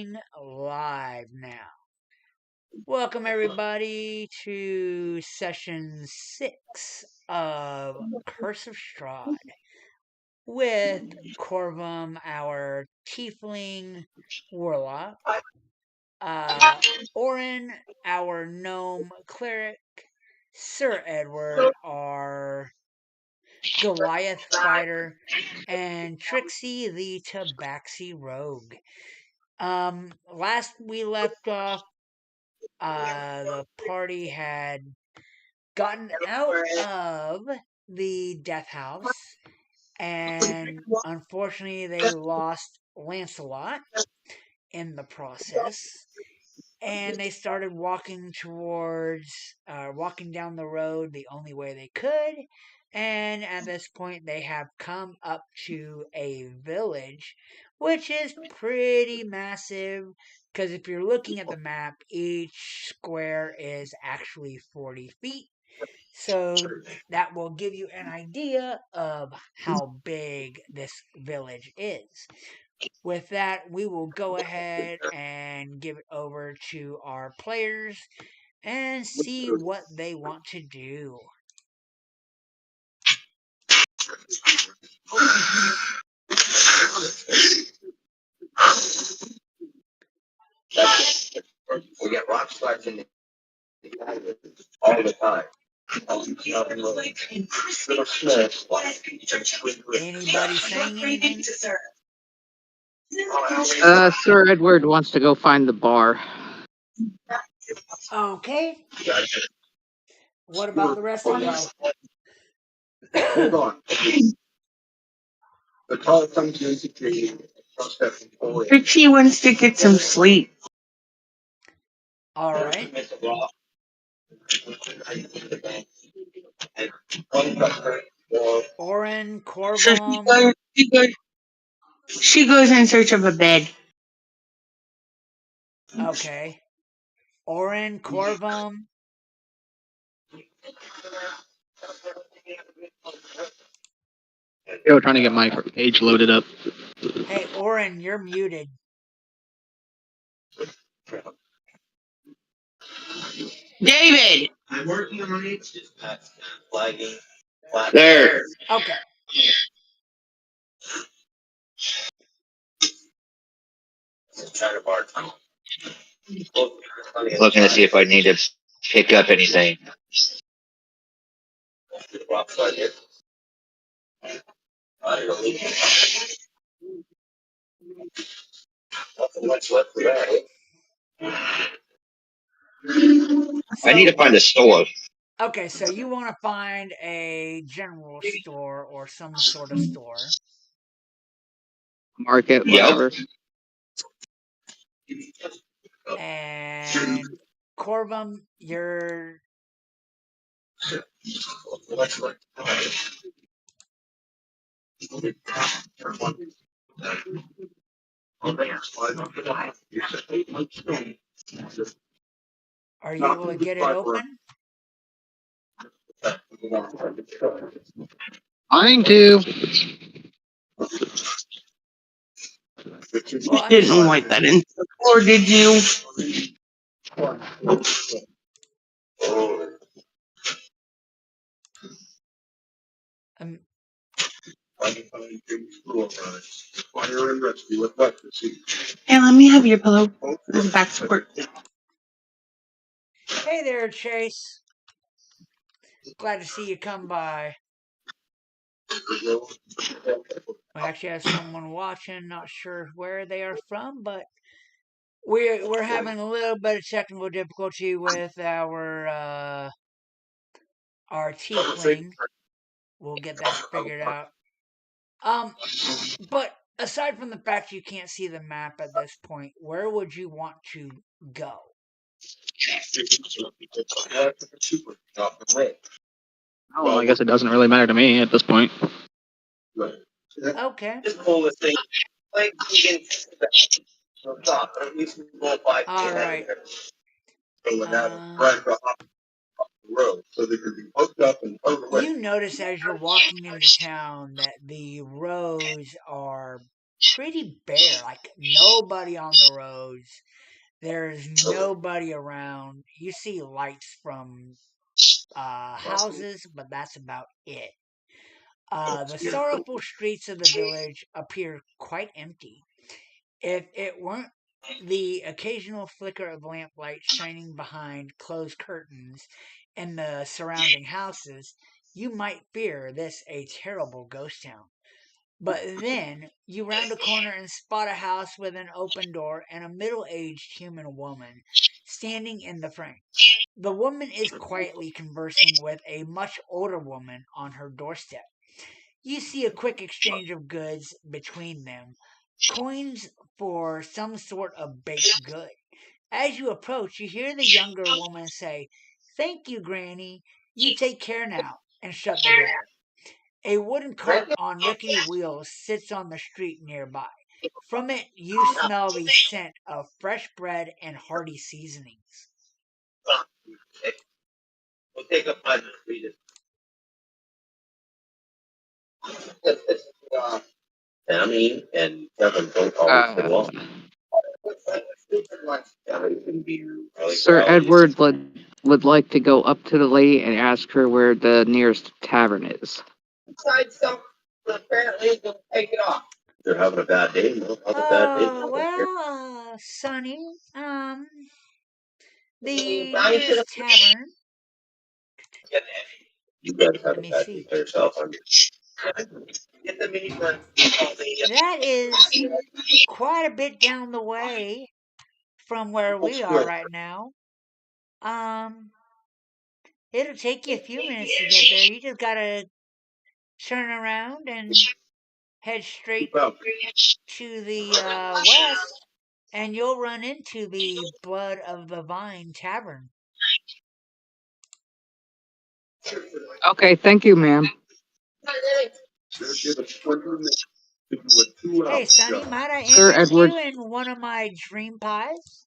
going live now. Welcome, everybody, to session 6 of Curse of Strahd with Corvum, our tiefling warlock, Orin, our gnome cleric, Sir Edward, our Goliath fighter, and Trixie, the Tabaxi rogue. Last we left off, the party had gotten out of the death house, and unfortunately, they lost Lancelot in the process. And they started walking walking down the road the only way they could. And at this point, they have come up to a village, which is pretty massive. Because if you're looking at the map, each square is actually 40 feet. So that will give you an idea of how big this village is. With that, we will go ahead and give it over to our players and see what they want to do. We get rock slides in all the time. Anybody saying anything? Sir Edward wants to go find the bar. Okay. What about the rest of y'all? Hold on. The call comes in. Richie wants to get some sleep. All right. Orin, So Corvum. she goes in search of a bed. Okay. Orin, Corvum. Yo, trying to get my page loaded up. Hey, Orin, you're muted. David! I'm working on it. Just flagging. There. Okay. Looking to see if I need to pick up anything. I need to find a store. Okay, so you want to find a general store or some sort of store. Market, whatever. And Corvum, you're are you able to get it open? Trying to. Well, I Didn't mean, like that in. Or did you? um, Hey, let me have your pillow. There's a back support. hey there, Chase. Glad to see you come by. We actually have someone watching. Not sure where they are from, but we're having a little bit of technical difficulty with our tiefling. We'll get that figured out. But aside from the fact you can't see the map at this point, where would you want to go? Oh, I guess it doesn't really matter to me at this point. Okay. All right. You notice as you're walking into town that the roads are pretty bare, like nobody on the roads. There's nobody around. You see lights from houses, but that's about it. The sorrowful streets of the village appear quite empty. If it weren't the occasional flicker of lamplight shining behind closed curtains in the surrounding houses, you might fear this a terrible ghost town. But then you round a corner and spot a house with an open door and a middle aged human woman standing in the frame. The woman is quietly conversing with a much older woman on her doorstep. You see a quick exchange of goods between them, coins for some sort of baked good. As you approach, you hear the younger woman say, "Thank you, Granny. You take care now," and shut the door. A wooden cart on rickety wheels sits on the street nearby. From it, you smell the scent of fresh bread and hearty seasonings. We'll take up 5 minutes. Read it. Sammy and Kevin both always get along. Sir Edward would like to go up to the lady and ask her where the nearest tavern is. Apparently, they'll take it off. They're having a bad day. Sonny, the nearest tavern. You guys have Let a me bad day see. by yourself. Get the mini one. That is quite a bit down the way from where we are right now. Um, it'll take you a few minutes to get there. You just gotta turn around and head straight to the west, and you'll run into the Blood of the Vine Tavern. Okay, thank you, ma'am. Hey, Sonny, might I Sir interest Edward. you in one of my dream pies?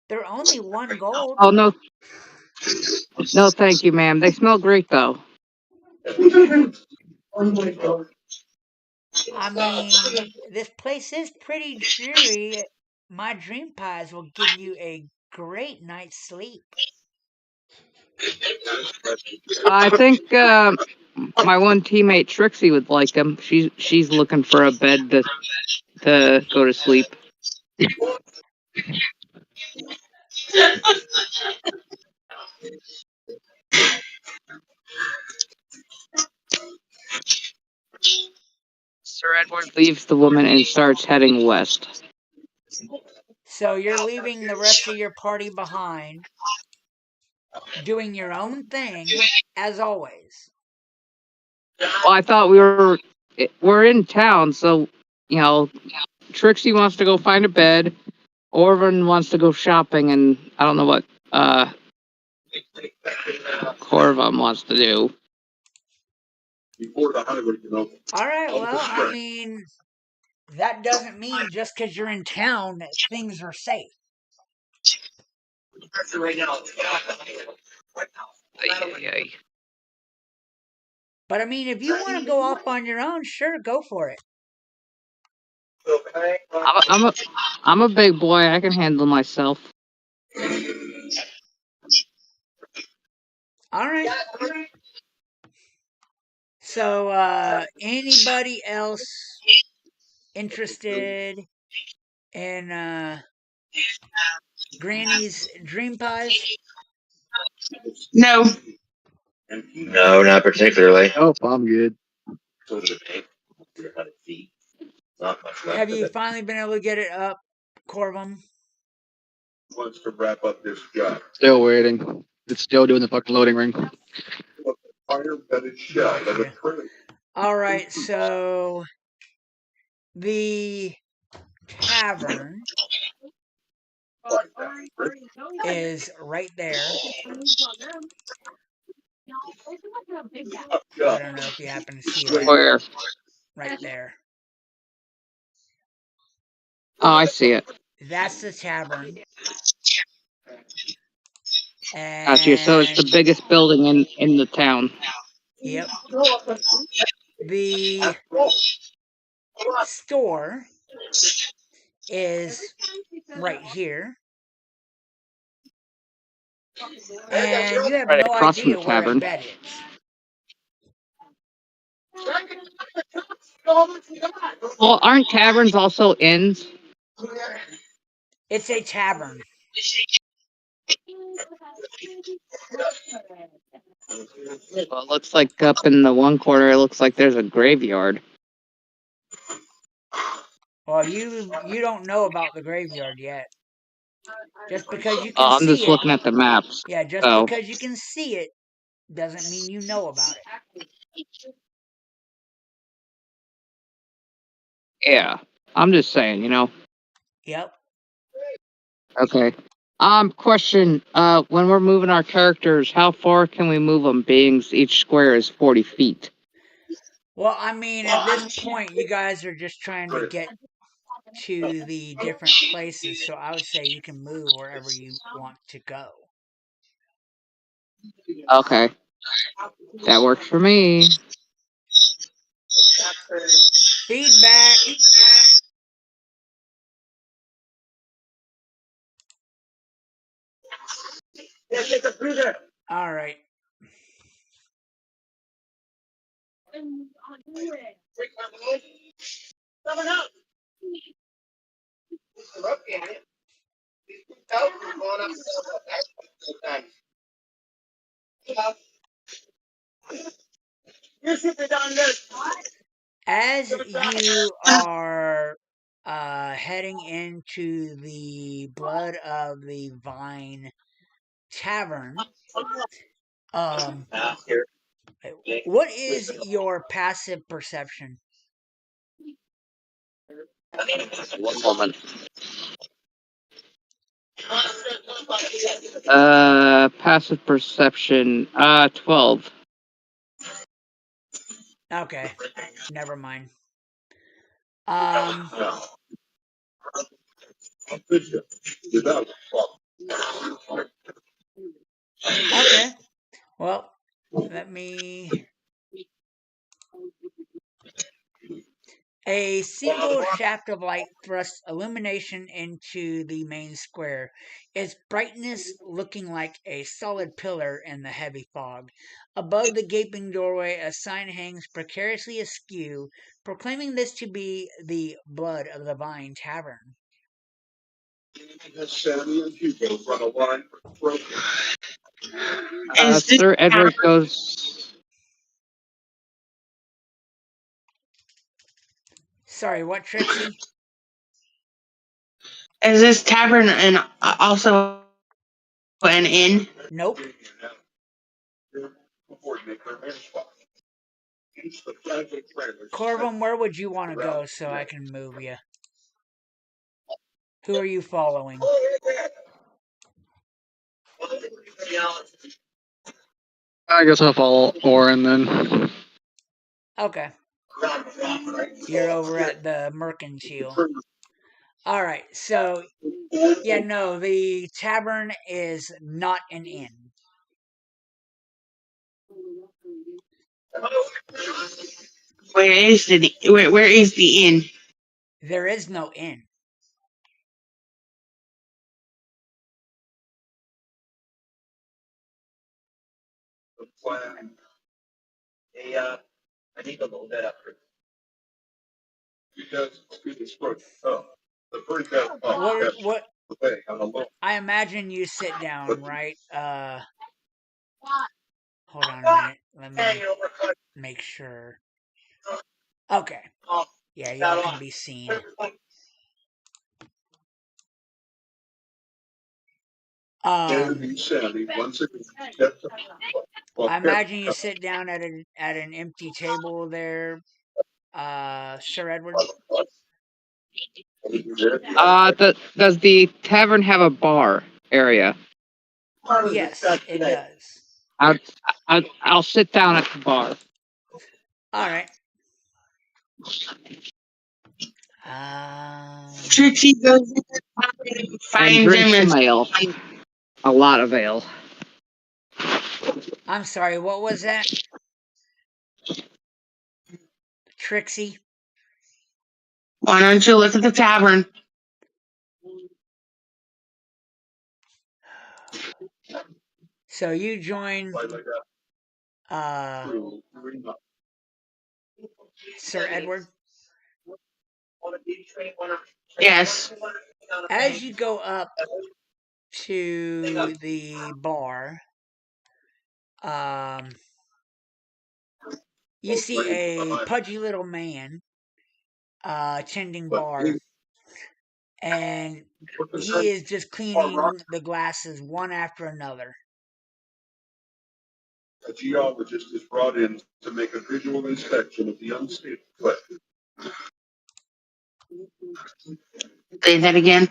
They're only 1 gold. Oh, no. No, thank you, ma'am. They smell great, though. I mean, this place is pretty dreary. My dream pies will give you a great night's sleep. I think my one teammate Trixie would like them. She's looking for a bed to go to sleep. Sir Edward leaves the woman and starts heading west. So you're leaving the rest of your party behind, doing your own thing, as always. Well, I thought we're in town, so you know, Trixie wants to go find a bed. Orvin wants to go shopping, and I don't know what Corvum wants to do. All right, well, I mean, that doesn't mean just because you're in town that things are safe. But I mean, if you want to go off on your own, sure, go for it. I'm a big boy. I can handle myself. All right. So, anybody else interested in Granny's dream pies? No. No, not particularly. Oh, I'm good. Have you finally been able to get it up, Corvum? Wants to wrap up this job. Still waiting. It's still doing the fucking loading ring. Gotcha. All right, so the tavern is right there. I don't know if you happen to see that. Where? Right there. Oh, I see it. That's the tavern. Gotcha. So it's the biggest building in the town. Yep. The store is right here. And you have Right no across from the idea where a tavern. bed is. Well, aren't taverns also inns? It's a tavern. Well, it looks like up in the one corner, it looks like there's a graveyard. Well, you don't know about the graveyard yet. Just because you can I'm see just it, looking at the maps. yeah, just So, because you can see it doesn't mean you know about it. yeah. I'm just saying, you know. Yep. Okay. Question. When we're moving our characters, how far can we move them? Being each square is 40 feet. Well, I mean, at this point, you guys are just trying to get to the different places, so I would say you can move wherever you want to go. Okay. That works for me. Feedback. All right. As you are heading into the Blood of the Vine Tavern, um, what is your passive perception? One moment. Passive perception. 12. Okay, never mind. Um, okay. Well, let me. A single shaft of light thrusts illumination into the main square, its brightness looking like a solid pillar in the heavy fog. Above the gaping doorway, a sign hangs precariously askew, proclaiming this to be the Blood of the Vine Tavern. Is this Sir tavern, Edward goes. Sorry, what, Trixie? is this tavern and also an inn? Nope. Corvum, where would you want to go so I can move you? Who are you following? I guess I'll follow Orin then. Okay. You're over at the Mercantile. Alright, so yeah, no, the tavern is not an inn. Where is the inn? There is no inn. I need to load that up. What I imagine you sit down, right? Hold on a minute. Let me make sure. Okay. Yeah, y'all can be seen. Um I imagine you sit down at an empty table there, Sir Edward. Does the tavern have a bar area? Yes, it does. I'll, I'll sit down at the bar. Alright. Um Trixie goes in and And finds drink him some and ale. A lot of ale. I'm sorry, what was that? Trixie? Why don't you look at the tavern? So you join uh, Sir Edward. Yes. As you go up to the bar, um, you see a pudgy little man tending bar, and he is just cleaning the glasses one after another. A geologist is brought in to make a visual inspection of the unstable clay. Say that again.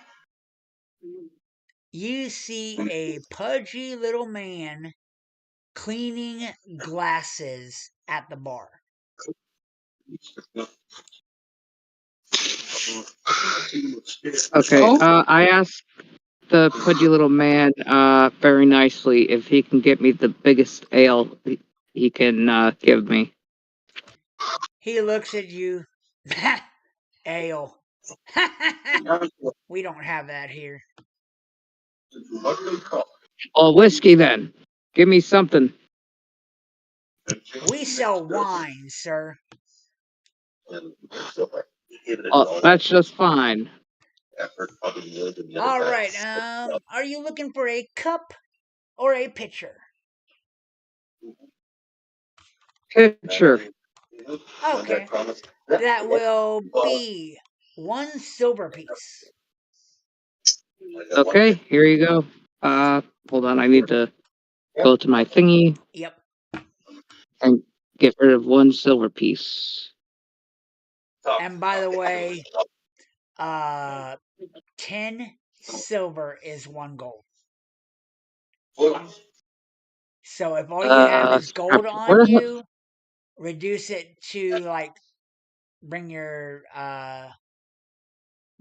You see a pudgy little man cleaning glasses at the bar. Okay. Oh. I asked the pudgy little man very nicely if he can get me the biggest ale he can give me. He looks at you. Ale. We don't have that here. Oh, whiskey then. Give me something. We sell wine, sir. Oh, that's just fine. All right. Are you looking for a cup or a pitcher? Pitcher. Okay. That will be 1 silver piece. Okay, here you go. Hold on. I need to go to my thingy Yep. and get rid of 1 silver piece. And by the way, 10 silver is 1 gold. So if all you have is Crap. gold Where on the hell? you, reduce it to like bring your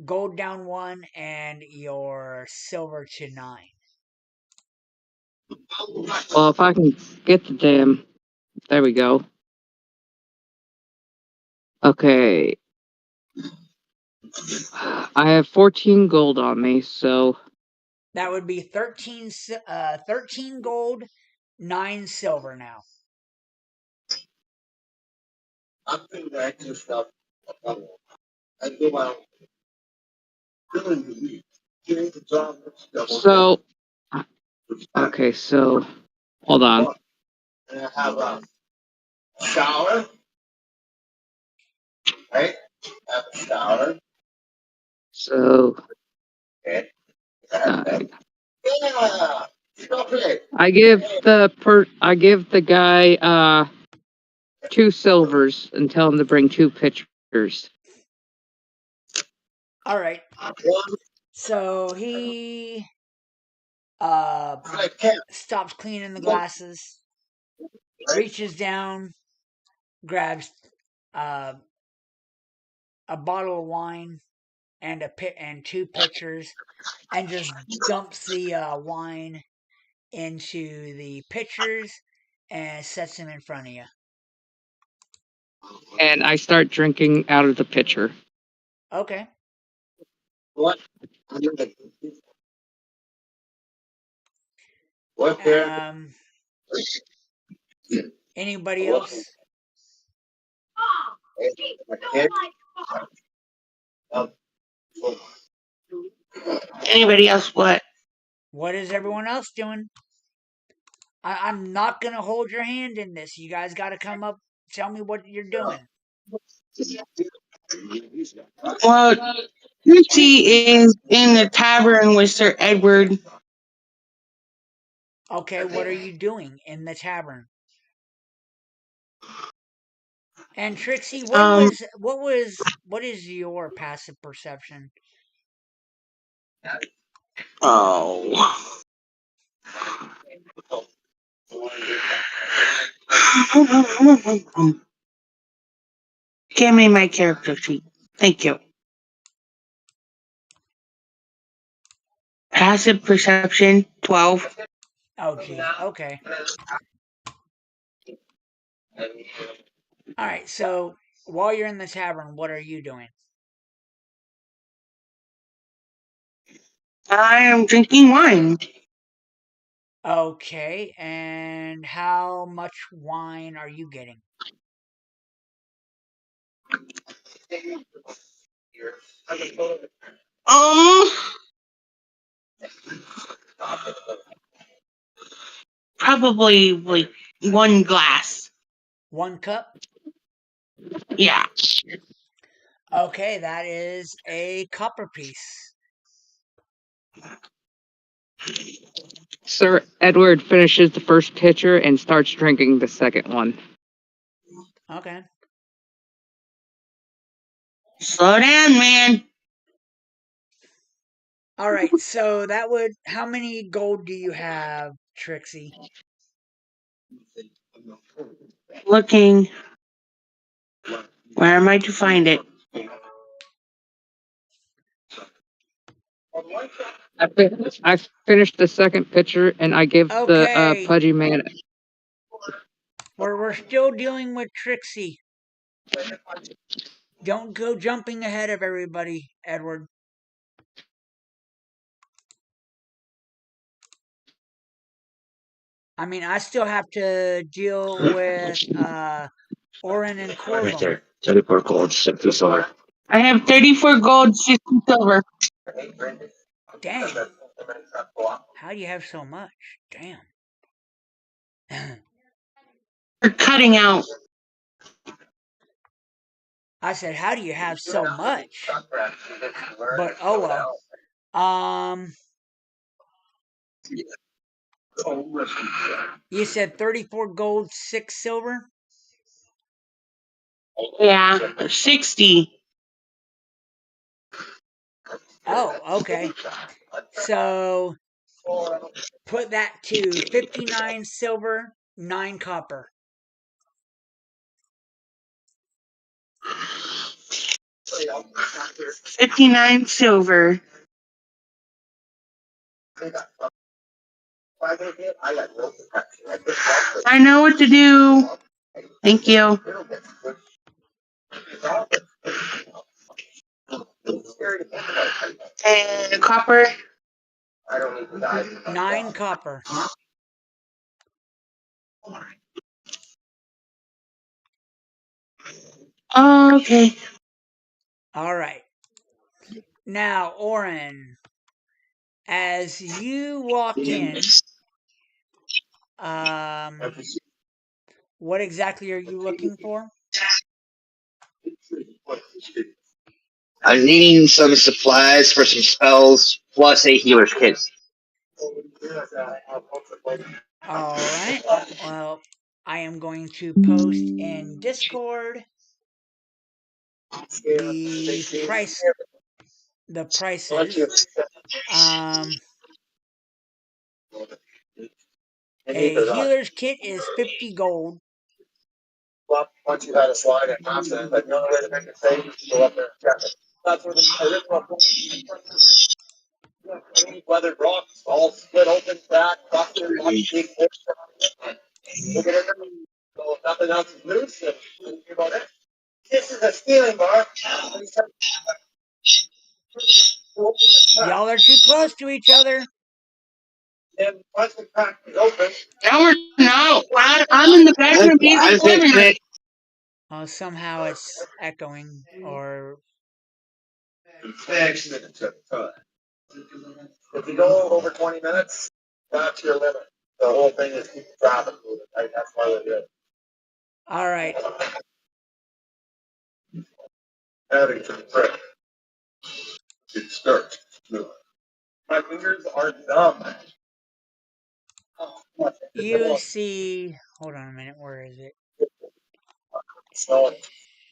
gold down 1 and your silver to 9. Well, if I can get the damn. There we go. Okay. I have 14 gold on me, so. That would be 13 gold, 9 silver now. So. Okay, so. Hold on. And I have a shower, right? I have a shower. So. Okay. Yeah. Chocolate. I give the guy 2 silvers and tell him to bring 2 pitchers. All right. So he stops cleaning the glasses, reaches down, grabs uh, a bottle of wine and and 2 pitchers, and just dumps the wine into the pitchers and sets them in front of you. And I start drinking out of the pitcher. Okay. What? Um. Anybody else? Anybody else? What? What is everyone else doing? I'm not gonna hold your hand in this. You guys got to come up. Tell me what you're doing. Well, Lucy is in the tavern with Sir Edward. Okay, what are you doing in the tavern? And Trixie, Um. what is your passive perception? Oh. Give me my character sheet. Thank you. Passive perception 12. Oh geez. Okay. All right. So while you're in the tavern, what are you doing? I am drinking wine. Okay, and how much wine are you getting? Um, probably like one glass. 1 cup? Yeah. Okay, that is a copper piece. Sir Edward finishes the first pitcher and starts drinking the second one. Okay. Slow down, man. All right, so that would. How many gold do you have, Trixie? Looking. Where am I to find it? I finished the second pitcher and I give the Okay, pudgy man. we're still dealing with Trixie. Don't go jumping ahead of everybody, Edward. I mean, I still have to deal with Orin and Right Corvum. there. 34 gold, 60 silver. I have 34 gold, 60 silver. Dang. How do you have so much? Damn. We're cutting out. I said, how do you have so much? But oh well. You said 34 gold, 6 silver? Yeah, 60. Oh, okay. So put that to 59 silver, 9 copper. 59 silver. I know what to do. Thank you. And copper. 9 copper. Okay. All right. Now, Orin, as you walk in, um, what exactly are you looking for? I'm needing some supplies for some spells, plus a healer's kit. All right. Well, I am going to post in Discord the prices. Um, a healer's kit is 50 gold. Once you had a slide at Thompson, like the only way to make it safe is to go up there and check it. That's where the original weathered rocks all split open, cracked, busted, big holes. Look at it. So if nothing else is loose, and think about it. This is a stealing bar. Y'all are too close to each other. And once the crack is open, Now we're not. I'm in the bedroom. He's in I'm the living fixing room. it. Somehow it's echoing, or fixed it. If you go over 20 minutes, that's your limit. The whole thing is keep the traffic moving. Right? That's why we're good. all right. Adding to the trip. It starts. My fingers are numb. You see. Hold on a minute. Where is it? Snowing.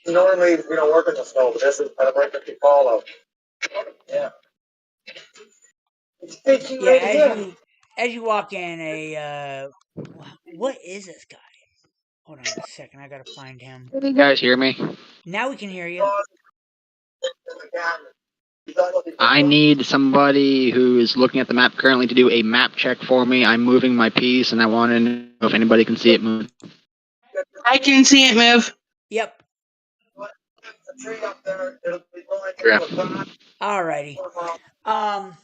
Normally we don't work in the snow, but this is kind of like a follow. Yeah. It's pitching Yeah, right here. as you walk in, what is this guy? Hold on a second. I gotta find him. Can you guys hear me? Now we can hear you. I need somebody who is looking at the map currently to do a map check for me. I'm moving my piece, and I want to know if anybody can see it move. I can see it move. Yep. Yeah. Alrighty. Um,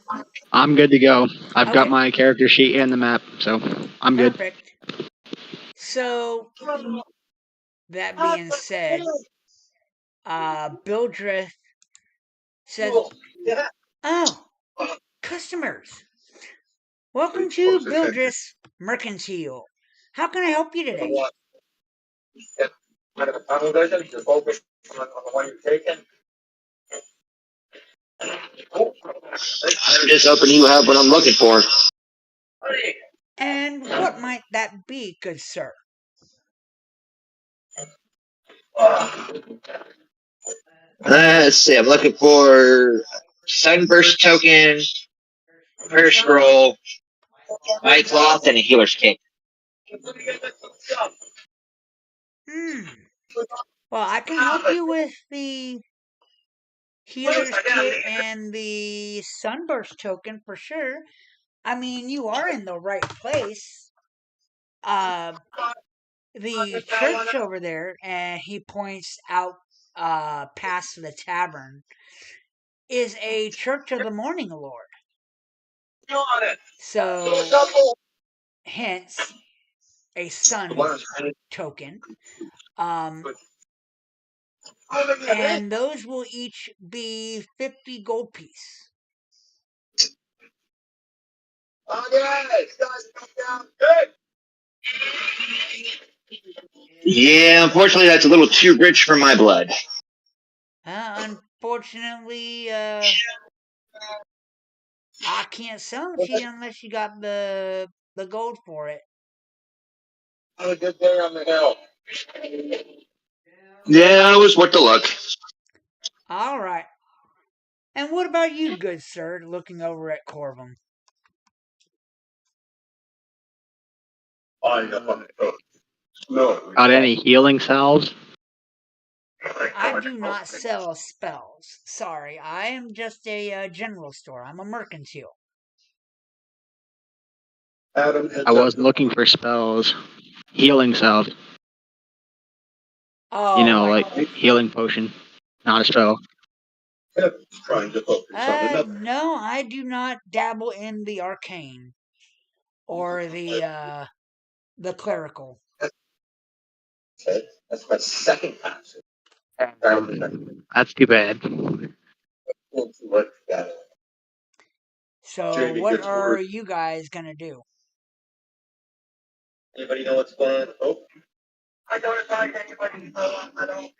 I'm good to go. I've got okay, my character sheet and the map, so I'm good. perfect. So, that being said, Bildreth says, "Oh, customers, welcome to Bildreth's Mercantile. How can I help you today?" Kind of a tunnel vision. You're focused on the one you're taking. I'm just hoping you have what I'm looking for. And what might that be, good sir? Let's see. I'm looking for sunburst token, prayer scroll, white cloth, and a healer's kit. Hmm. Well, I can help you with the healer's kit and the sunburst token for sure. I mean, you are in the right place. Uh, the church over there, and he points out past the tavern, is a church of the morning lord. So, hence, a sun token. Um, and those will each be 50 gold piece. Yeah, unfortunately, that's a little too rich for my blood. Unfortunately, I can't sell them to you unless you got the gold for it. Have a good day on the hill. Yeah, it was worth the look. All right. And what about you, good sir? Looking over at Corvum. No. Got any healing salves? I do not sell spells. Sorry, I am just a general store. I'm a mercantile. I wasn't looking for spells. Healing salves. You Oh, know, like like healing potion, not a spell. no, I do not dabble in the arcane or the clerical. That's my second pass. That's too bad. So, what are you guys gonna do? Anybody know what's going on? Oh, I don't advise anybody. I don't.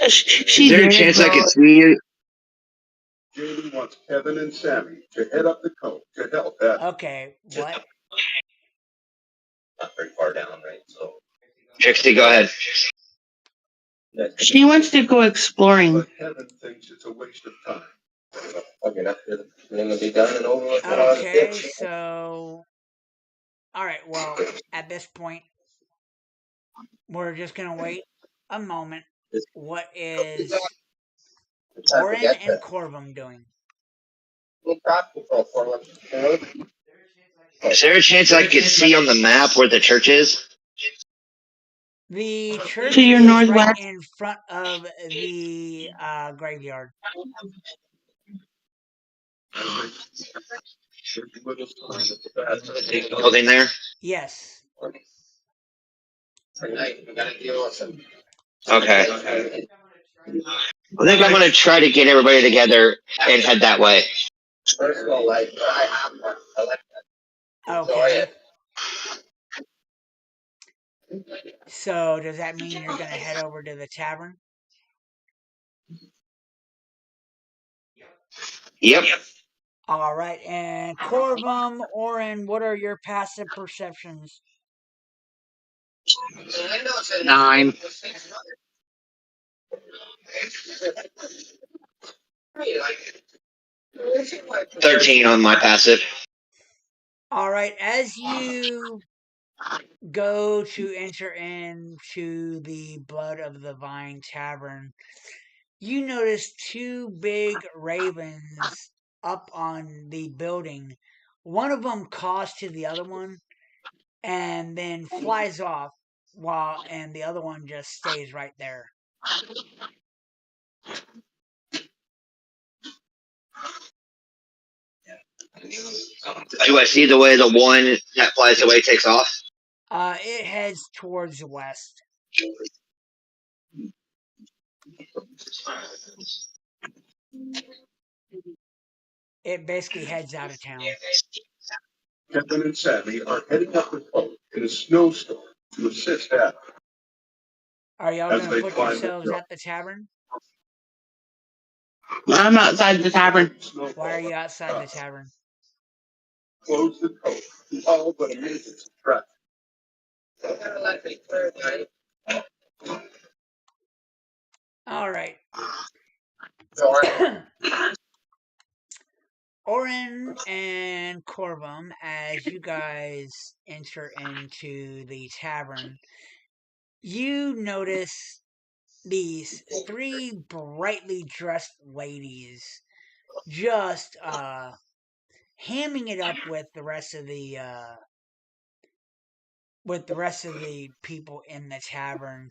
Is She there a did, chance I but could see you? Jamie wants Kevin and Sammy to head up the coast to help Adam. Okay, what? Not very far down, right? So. Trixie, go ahead. she wants to go exploring. But Kevin thinks it's a waste of time. Okay, that's good. Then it'll be done and over with. Okay, so all right. Well, at this point, we're just gonna wait a moment. What is Time to Orin get and there. Corvum doing? Need crop control for them. Is there a chance I could see on the map where the church is? The To church your is right northwest. in front of the graveyard. Big building there. Yes. Tonight, we gotta deal with some. Okay. I think I'm gonna try to get everybody together and head that way. Personal life. I have one. I like to enjoy Okay. it. So does that mean you're gonna head over to the tavern? Yep. All right. And Corvum, Orin, what are your passive perceptions? 9. 13 on my passive. All right. As you go to enter into the Blood of the Vine Tavern, you notice two big ravens up on the building. One of them caws to the other one and then flies off and the other one just stays right there. Do I see the way the one that flies away takes off? It heads towards the west. It basically heads out of town. Kevin and Sammy are heading up the coast in a snowstorm to assist Adam Are y'all as gonna they put climb the yourselves hill. at the tavern? I'm outside the tavern. Why are you outside the tavern? Close the coast to all but emergency traffic. All right. Orin and Corvum, as you guys enter into the tavern, you notice these three brightly dressed ladies just hamming it up with the rest of the people in the tavern,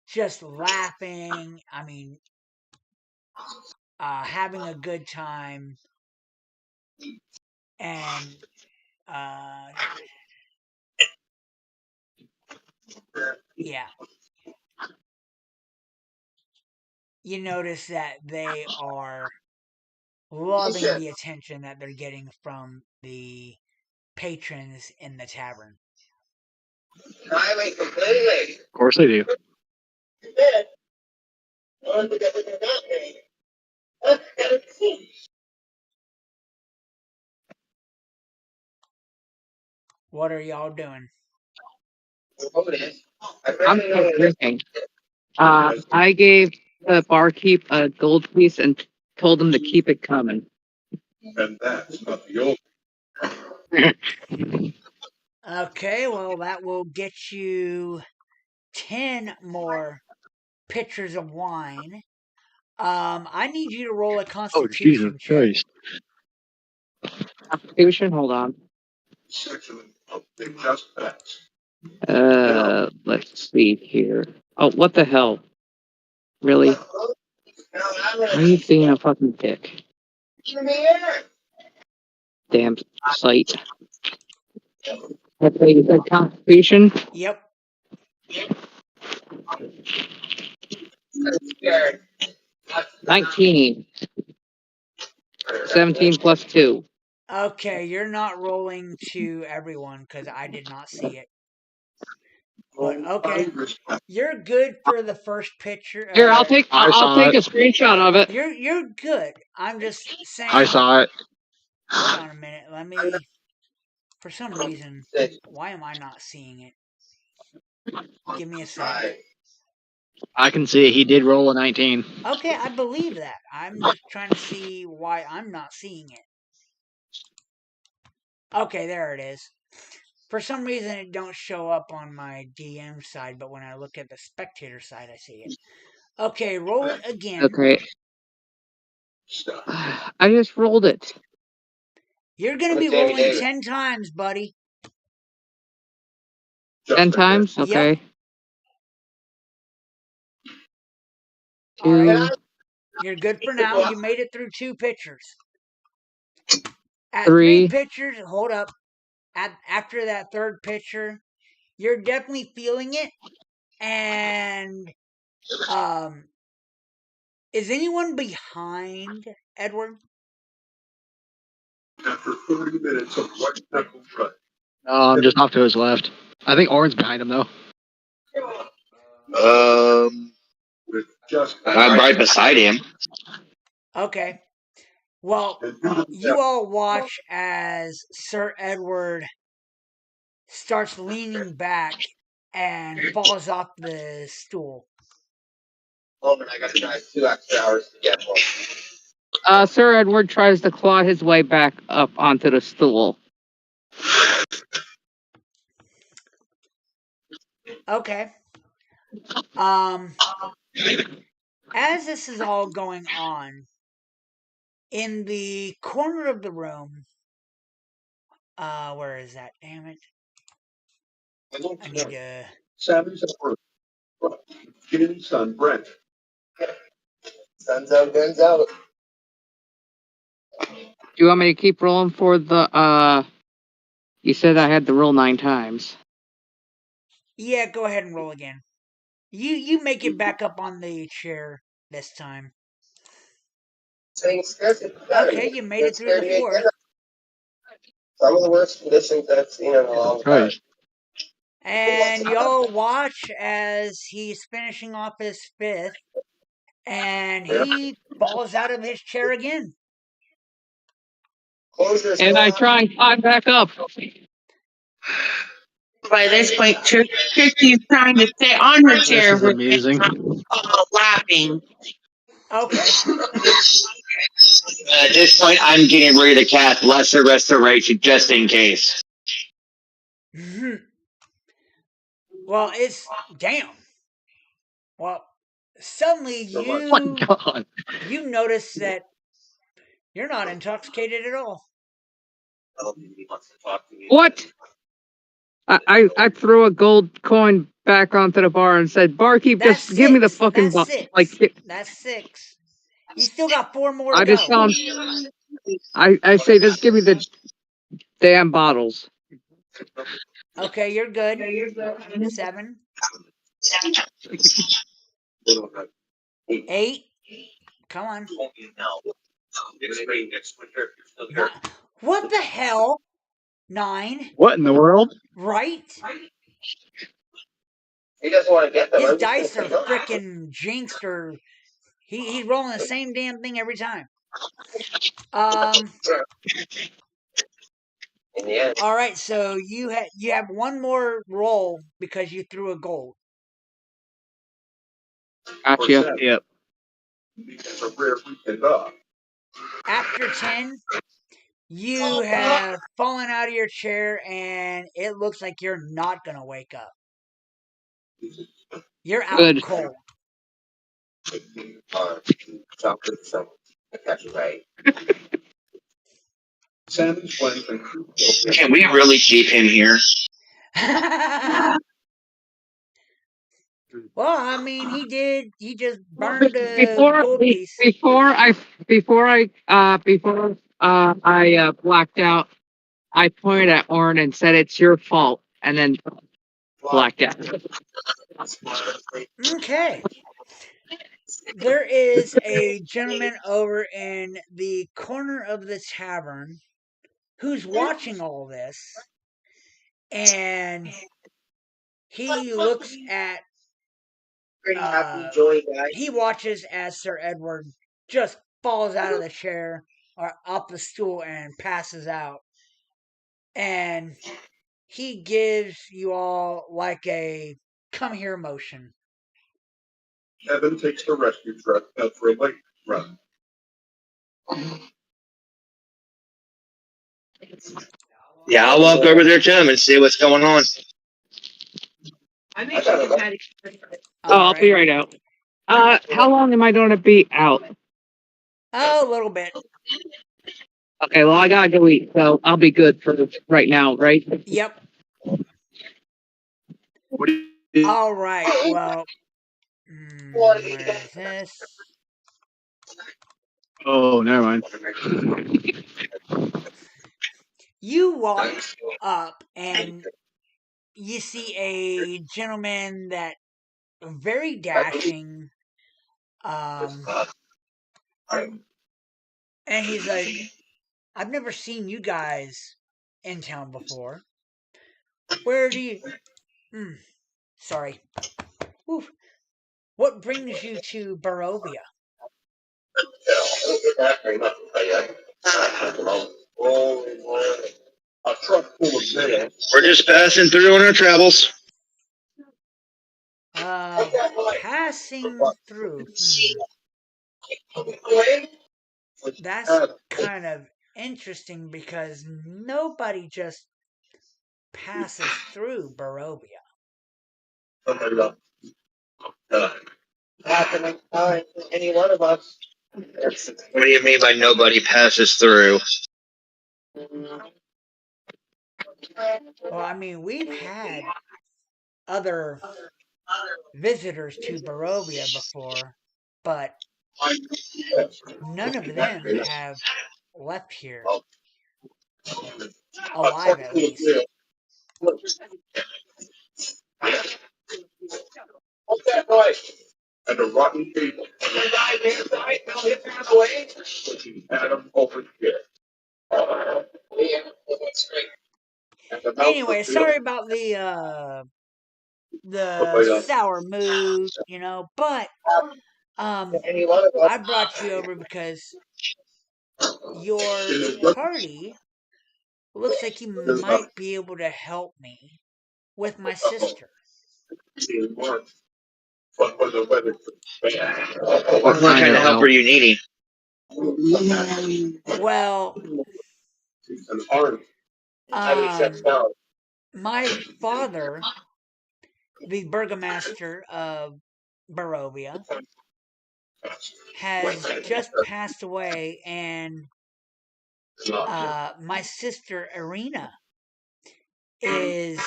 just laughing. I mean, having a good time, and uh, yeah, you notice that they are loving the attention that they're getting from the patrons in the tavern. Of course they do. What are y'all doing? I'm still drinking. I gave the barkeep a gold piece and told him to keep it coming. And that's not the only. Okay, well, that will get you 10 more pitchers of wine. I need you to roll a Oh, Jesus constitution check. Christ. Constitution, hold on. Section they just passed. Let's see here. Oh, what the hell? Really? Why are you being a fucking dick? Damn site. Okay, you said Constitution? Yep. 19. 17 plus 2. Okay, you're not rolling to everyone because I did not see it. But okay, you're good for the first pitcher. Here, I'll take I'll take a screenshot of it. You're good. I'm just saying. I saw it. Hold on a minute. Let me. For some reason, why am I not seeing it? Give me a sec. I can see it. He did roll a 19. Okay, I believe that. I'm just trying to see why I'm not seeing it. Okay, there it is. For some reason, it don't show up on my DM side, but when I look at the spectator side, I see it. Okay, roll it again. Okay. I just rolled it. You're gonna be rolling 10 times, buddy. 10 times? Okay. Yep. 2. All right. You're good for now. You made it through 2 pitchers. At 3 3. pitchers, hold up. After that third pitcher, you're definitely feeling it. And is anyone behind Edward? After 30 minutes of white knuckle run. I'm just off to his left. I think Orin's behind him, though. With just I'm right beside him. Okay. Well, you all watch as Sir Edward starts leaning back and falls off the stool. I got to drive 2 extra hours to get home. Sir Edward tries to claw his way back up onto the stool. Okay. As this is all going on, in the corner of the room, where is that? Damn it. I need to. Sammy's at work. Getting sun, Brent. Sun's out, guns out. Do you want me to keep rolling for the You said I had to roll 9 times. Yeah, go ahead and roll again. You make it back up on the chair this time. Saying scarcity. Okay, you made it through the 4th. Some of the worst conditions I've seen in a long time. Right. And y'all watch as he's finishing off his 5th, and he falls out of his chair again. Closures. And I try and climb back up. By this point, Trixie is trying to stay on her This chair is with amusing. laughing. Okay. At this point, I'm getting ready to cast Lesser Restoration just in case. Well, it's damn. Well, suddenly Oh my god. you notice that you're not intoxicated at all. What? I threw a gold coin back onto the bar and said, "Barkeep, That's just give me the 6. fucking That's 6. like." That's 6. You still got 4 more to I just go. tell him, I say, just give me the damn bottles. Okay, you're good. 7. 8. Come on. What the hell? 9. What in the world? Right? He doesn't want to get them. His I'm just dice are gonna say no. freaking jinxed, or he's rolling the same damn thing every time. In the end. All right, so you have one more roll because you threw a gold. Gotcha. Yep. It's a rare weekend off. After 10, you have fallen out of your chair and it looks like you're not going to wake up. You're out Good. cold. Chocolate, so that's right. Salmon's wife and Can we really keep him here? Well, I mean, he just burned a Before gold piece. before I blacked out, I pointed at Orrin and said, "It's your fault," and then blacked out. Okay. There is a gentleman over in the corner of the tavern who's watching all this, and he looks at Pretty happy, joy guy. he watches as Sir Edward just falls out of the chair or up the stool and passes out. And he gives you all like a come here motion. Evan takes the rescue truck out for a late run. Yeah, I'll walk over there to him and see what's going on. I'll be right out. How long am I going to be out? Oh, a little bit. Okay, well, I gotta go eat, so I'll be good for right now, right? Yep. What do you All right. Well, where is this? Oh, never mind. You walk up and you see a gentleman that very dashing. And he's like, I've never seen you guys in town before. Where do you? Sorry. Oof. What brings you to Barovia? a truck full of mail? We're just passing through on our travels. Passing through. That's kind of interesting because nobody just passes through Barovia. Happening time, any one of us. What do you mean by nobody passes through? Well, I mean, we've had other visitors to Barovia before, but none of them have left here alive, at least. What's that noise? And a rotten table. The guy there, right? Now hit on the way. Pushing Adam over here. Yeah, that's great. And the mouth Anyway, of the sorry about the sour mood, but I brought you over because your party looks like you might be able to help me with my sister. But when the weather What kind of help are you needing? Well, an army. my father, the burgomaster of Barovia, has just passed away, and my sister Irina is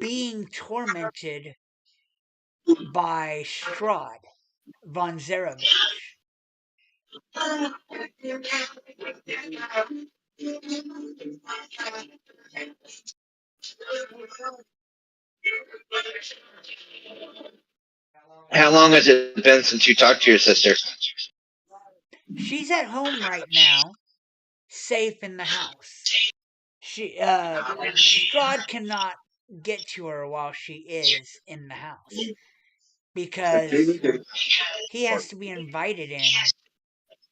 being tormented by Strahd von Zarevich. How long has it been since you talked to your sister? She's at home right now, safe in the house. Strahd cannot get to her while she is in the house because he has to be invited in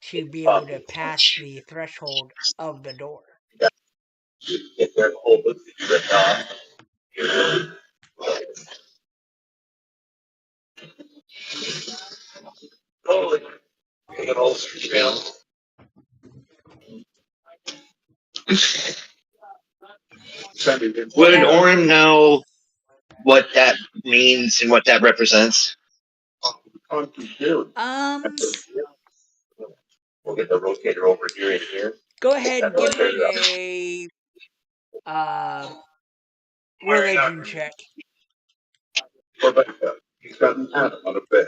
to be able to pass the threshold of the door. Get their whole book ripped off. Holy, get old trail. Would Now, Oren know what that means and what that represents? um, We'll get the rotator over here and here. go ahead and give me a religion check. He's got an Adam on a bed.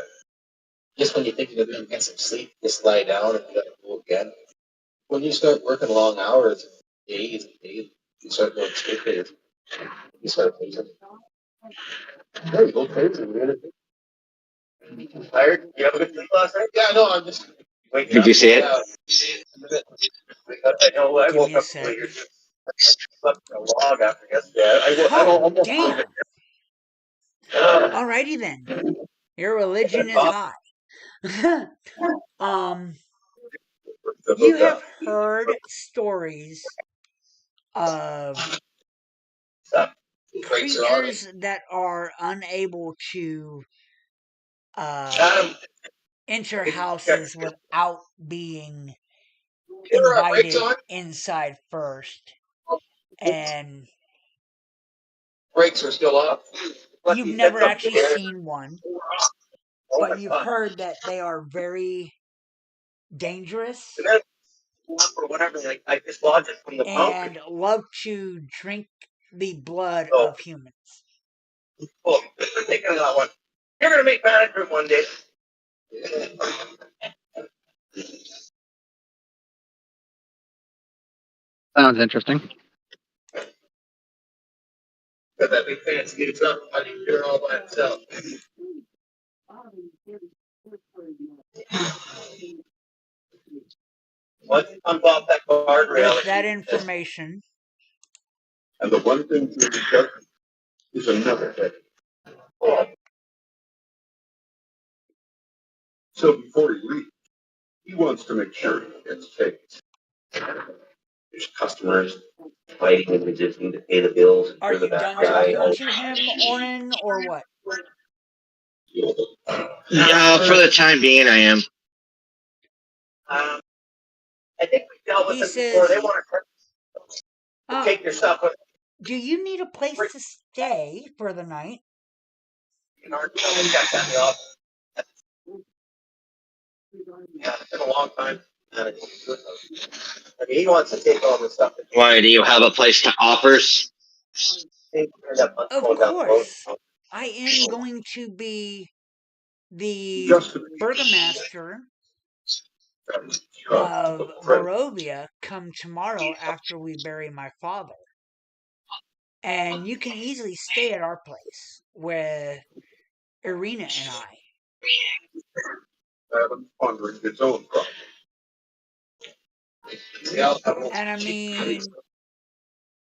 Just when you think you're going to get some sleep, just lie down and you got to go again. When you start working long hours, days and days, you start going stupid. You start thinking, there you go, crazy. Tired? You have a good sleep last night? Yeah, no, I'm just waking Did up. you see it? I know I Give woke me a up sec. later. Slept in a log after yesterday. I don't Oh, almost damn. Alrighty then. Your religion is high. um, you have heard stories of creatures that are unable to enter houses without being invited inside first. And brakes are still up. you've never actually seen one, but you've heard that they are very dangerous Or whatever, like I dislodged it from the pump. and love to drink the blood Oh, of humans. oh, thinking of that one. You're gonna make management one day. Sounds interesting. Got that big fancy it's up. I didn't do it all by itself. Once you pump off that guardrail, With that information, and the one thing to discuss is another thing. Oh. So before he leaves, he wants to make sure he gets paid. There's customers fighting and resisting to pay the bills. are you done talking to him, Ornan, or what? For the time being, I am. I think we dealt with He this before. says, They want to take your stuff with do you need a place to stay for the night? in our check on the office. Yeah, it's been a long time. I mean, he wants to take all this stuff. Why, do you have a place to offer? Of course. I am going to be the burgomaster of Barovia come tomorrow after we bury my father. And you can easily stay at our place with Irina and I. Pondering its own problem. And I mean,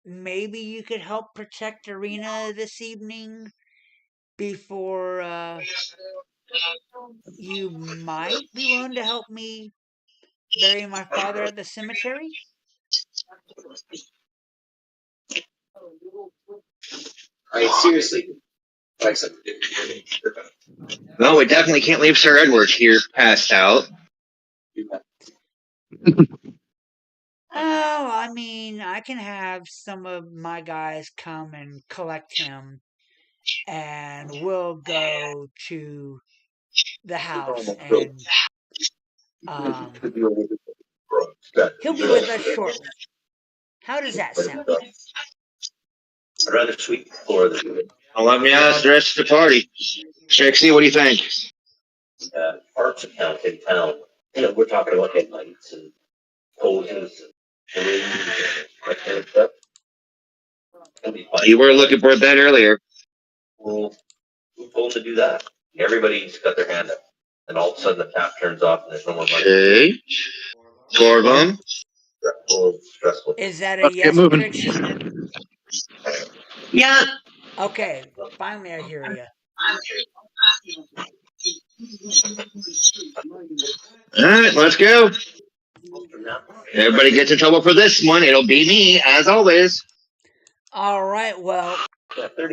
maybe you could help protect Irina this evening before you might be willing to help me bury my father at the cemetery. Seriously. Like something. Well, we definitely can't leave Sir Edward here passed out. Oh, I mean, I can have some of my guys come and collect him, and we'll go to the house, and um, he'll be with us shortly. How does that sound? I'd rather sweep the floor than Well, let me ask the rest of the party. Trixie, what do you think? arts account in town. We're talking about headlights and poses and rings and that kind of stuff. It'll be fun. You were looking for that earlier. Well, who told them to do that? Everybody's got their hand up. And all of a sudden the tap turns off and there's no more money. Okay. Four of them. Stressful. Is that a Let's get yes, moving. Trixie? Yeah. Okay, finally I hear you. All right, let's go. Everybody gets in trouble for this one. It'll be me, as always. All right, well,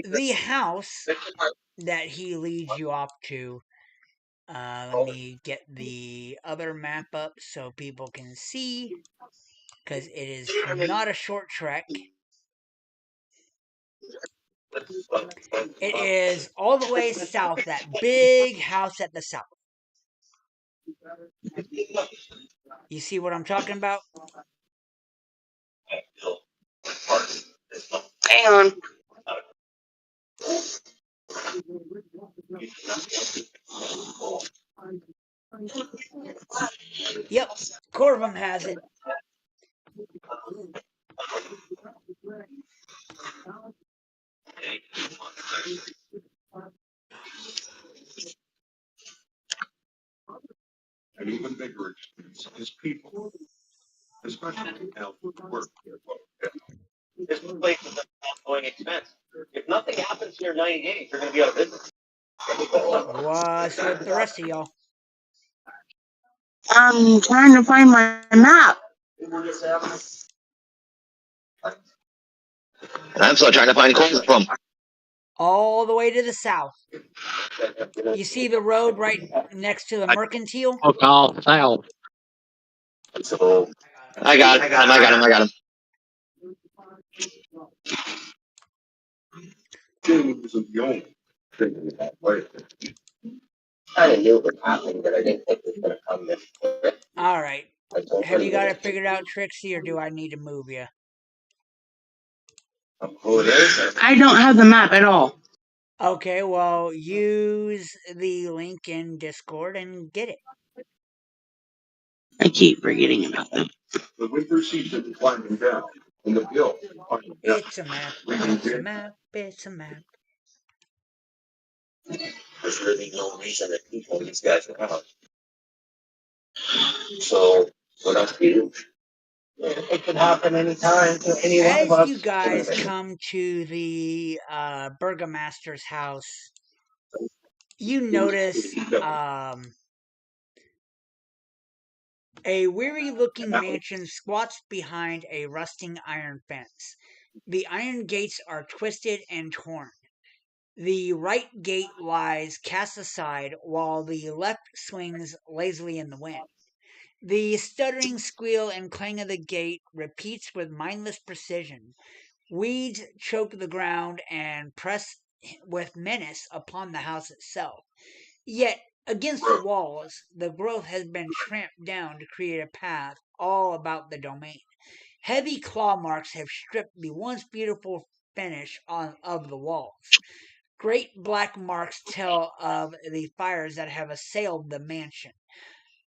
the house that he leads you off to. Let me get the other map up so people can see, because it is not a short trek. It is all the way south, that big house at the south. You see what I'm talking about? Hang on. Yep, Corvum has it. An even bigger expense is people, especially now with work. This place is an ongoing expense. If nothing happens here in 90 days, you're going to be out of business. What's with the rest of y'all? I'm trying to find my map. I'm still trying to find Corvum. All the way to the south. You see the road right next to the mercantile? Oh, call south. So, I got him. Gaming isn't the only thing in that way. I knew it was happening, but I didn't think it was going to come this quick. All right. Have you got it figured out, Trixie, or do I need to move you? Who it is? I don't have the map at all. Okay, well, use the link in Discord and get it. I keep forgetting about them. The winter season is winding down, and the bill. It's a map. It's a map. It's a map. There's really no reason that people, these guys are out. So, what else do you do? It could happen anytime to any one of As us. you guys come to the burgomaster's house, you notice a weary-looking mansion squats behind a rusting iron fence. The iron gates are twisted and torn. The right gate lies cast aside, while the left swings lazily in the wind. The stuttering squeal and clang of the gate repeats with mindless precision. Weeds choke the ground and press with menace upon the house itself. Yet, against the walls, the growth has been tramped down to create a path all about the domain. Heavy claw marks have stripped the once beautiful finish of the walls. Great black marks tell of the fires that have assailed the mansion.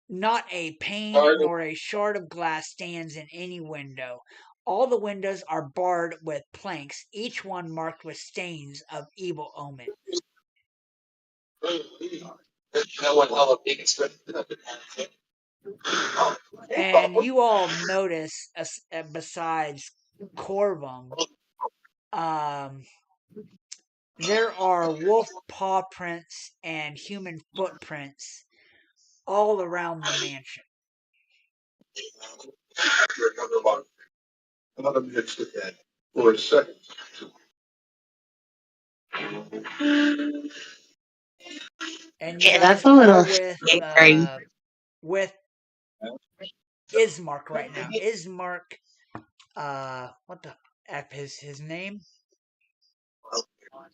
Not a pane nor a shard of glass stands in any window. All the windows are barred with planks, each one marked with stains of evil omen. No one held a big script. And you all notice, besides Corvum, um, there are wolf paw prints and human footprints all around the mansion. Another mixed ahead for a second. And you Yeah, guys that's a are little scary. with Ismark right now. Ismark, what the F is his name?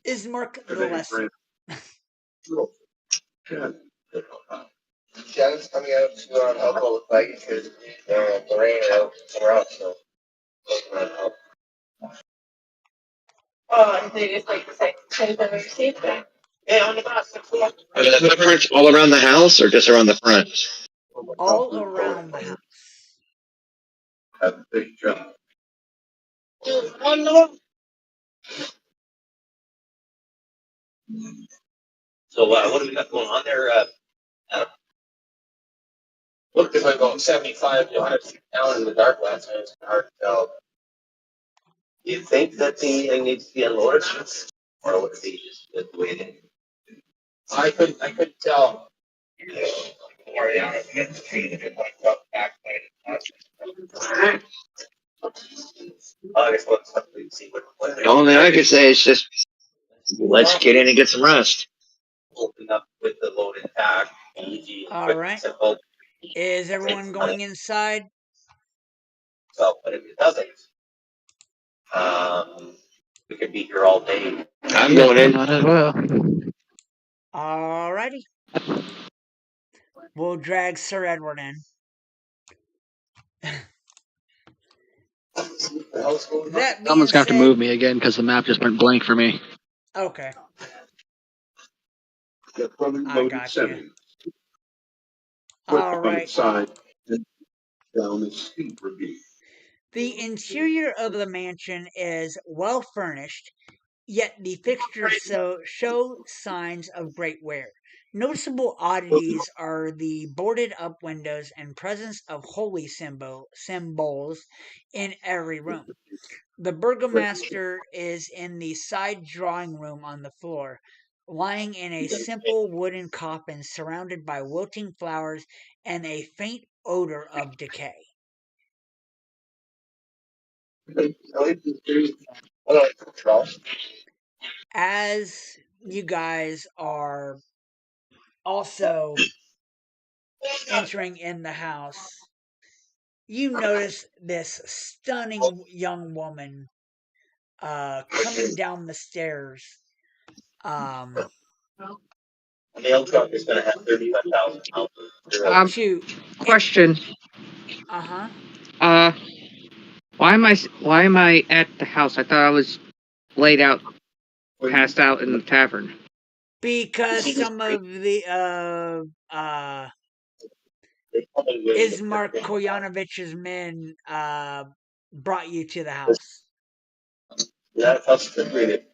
Ismark the Lesser. Shannon's coming out to help out with Maggie because Lorraine out somewhere else. So. Oh, they just like same thing received that. Yeah, on the bus. Are the footprints all around the house or just around the front? All around the house. Have a big job. So what do we got going on there? Looked like going 75 to 100 feet down in the dark last night. It's hard to tell. Do you think that the thing needs to be unloaded, or would it be just the way it is? I couldn't tell. Mariana gets to see if it like up back by I guess let's see what The only thing I could say is just let's get in and get some rest. open up with the load intact. Easy, All quick, right. simple. Is everyone going inside? So, but if it doesn't, we could be here all day. I'm going in. Might as well. Alrighty. We'll drag Sir Edward in. That being Someone's gonna have to said, move me again because the map just went blank for me. okay, Get fully I loaded got semi. you. Put All on the right. side and down a steep ravine. The interior of the mansion is well furnished, yet the fixtures show signs of great wear. Noticeable oddities are the boarded up windows and presence of holy symbols in every room. The burgomaster is in the side drawing room on the floor, lying in a simple wooden coffin surrounded by wilting flowers and a faint odor of decay. As you guys are also entering in the house, you notice this stunning young woman coming down the stairs. A mail truck is going to have 35,000 pounds. To Question. uh-huh. Why am I at the house? I thought I was laid out, passed out in the tavern. Because some of the Ismark Koyanovich's men brought you to the house. Yeah, that's good.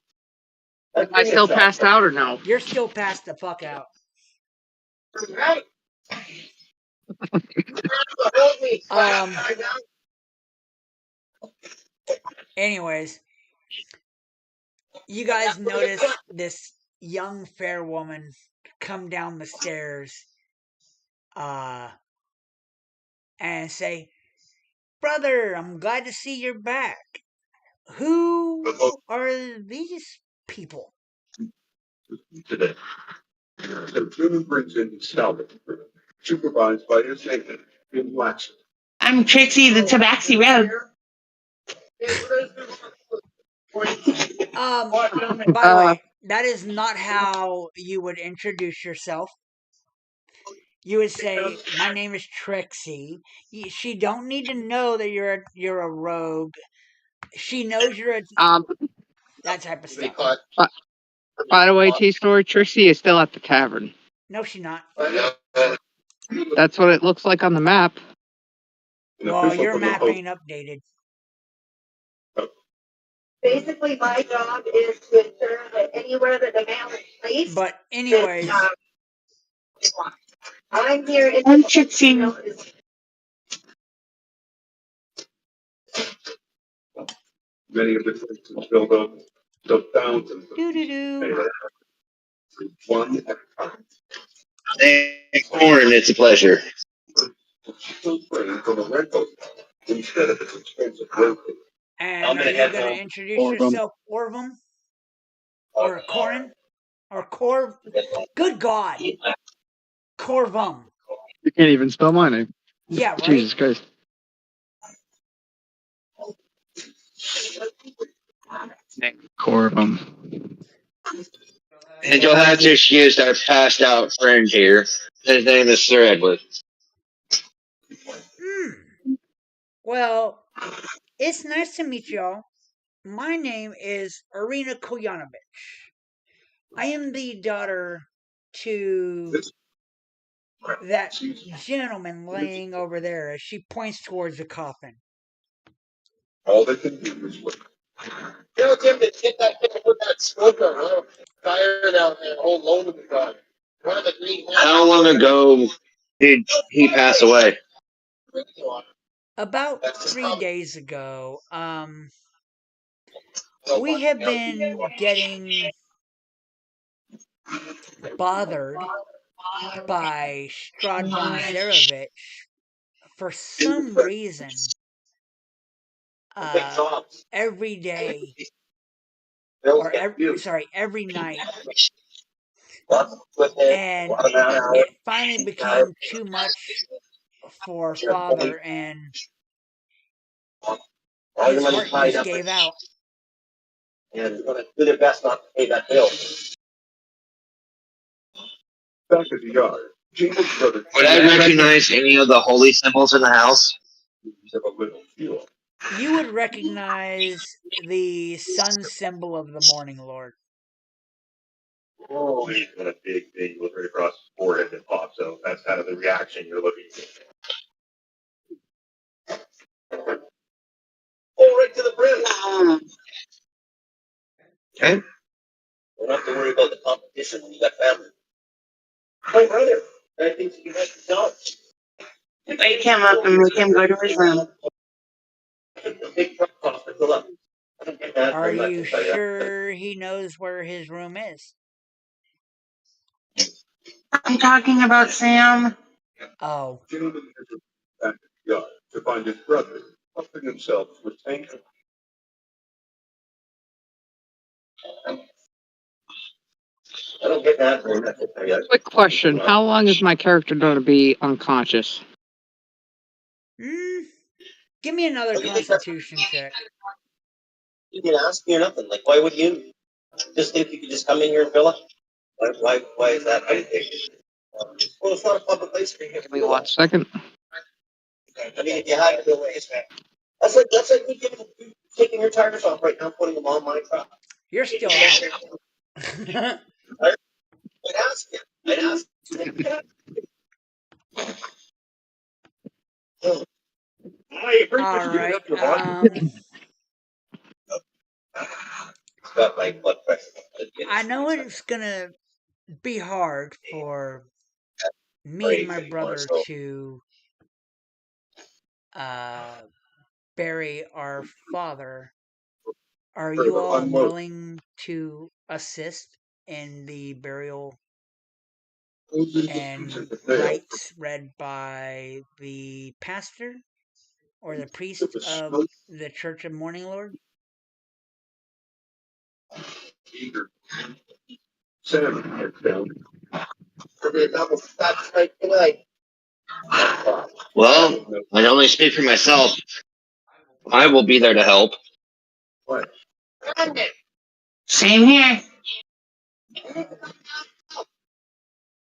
Am I still passed out or no? You're still passed the fuck out. Anyways, you guys notice this young fair woman come down the stairs and say, "Brother, I'm glad to see you're back. Who are these people?" Today. So Truman brings in his salvage, supervised by his agent in Watson. I'm Trixie the Tabaxi Road. By the way, that is not how you would introduce yourself. You would say, "My name is Trixie." She don't need to know that you're a rogue. She knows you're a that type of stuff. By the way, T-Story, Trixie is still at the tavern. No, she's not. That's what it looks like on the map. Well, your map ain't updated. Basically, my job is to ensure that anywhere that the mail is placed. But anyways, I'm here in I'm Trixie. Many of the places build up the fountains. doo-doo-doo. One at a time. Hey, Corn, it's a pleasure. From a rental instead of its expensive rental. And are you going to introduce yourself, Orvum? Or Corin? Or Corv? Good God! Corvum. You can't even spell my name. Yeah, right? Jesus Christ. Corbum. And you'll have to excuse our passed out friend here. His name is Sir Edward. Well, it's nice to meet y'all. My name is Arina Koyanovich. I am the daughter to that gentleman laying over there as she points towards the coffin. All they can do is wait. Jim, to get that thing with that smoker, huh? Fire down there, whole load of the gun. One of the green. How long ago did he pass away? About 3 days ago, we have been getting bothered by Strahd von Zarevich for some reason every day, or every night. And it finally became too much for Father, and his heart just gave out. And we're going to do their best not to pay that bill. Back at the yard, Jingle's brother. Would I recognize any of the holy symbols in the house? Have a little fuel. You would recognize the sun symbol of the Morning Lord. Oh, he's got a big thing right across his forehead that pops out. That's kind of the reaction you're looking for. Oh, right to the brim. Okay. We don't have to worry about the competition when you got family. My brother, I think you like the dog. Wake him up and make him go to his room. The big truck cost me fill up. I don't get that Are very much, you I'll tell you that. sure he knows where his room is? I'm talking about Sam. Oh, Gentleman entered back at the yard to find his brother helping himself to a tank. I don't get that very much, I'll tell you that. Quick question: how long is my character going to be unconscious? give me another What do you think that's- Constitution check. You didn't ask me or nothing. Like, why would you just think you could just come in here and fill up? Why is that? Well, it's not a public place for you to Give me fill 1 up. second. I mean, if you had to go away, that's like me taking your tires off right now, putting them on my truck. You're still out. I'd ask you. I'd ask you. All right. Got my blood pressure. I know it's gonna be hard for me and my brother to bury our father. Are you all willing to assist in the burial and rites read by the pastor or the priest of the Church of Morning Lord? Eager. Sam heads down. That's right tonight. Well, I only speak for myself. I will be there to help. What? Same here.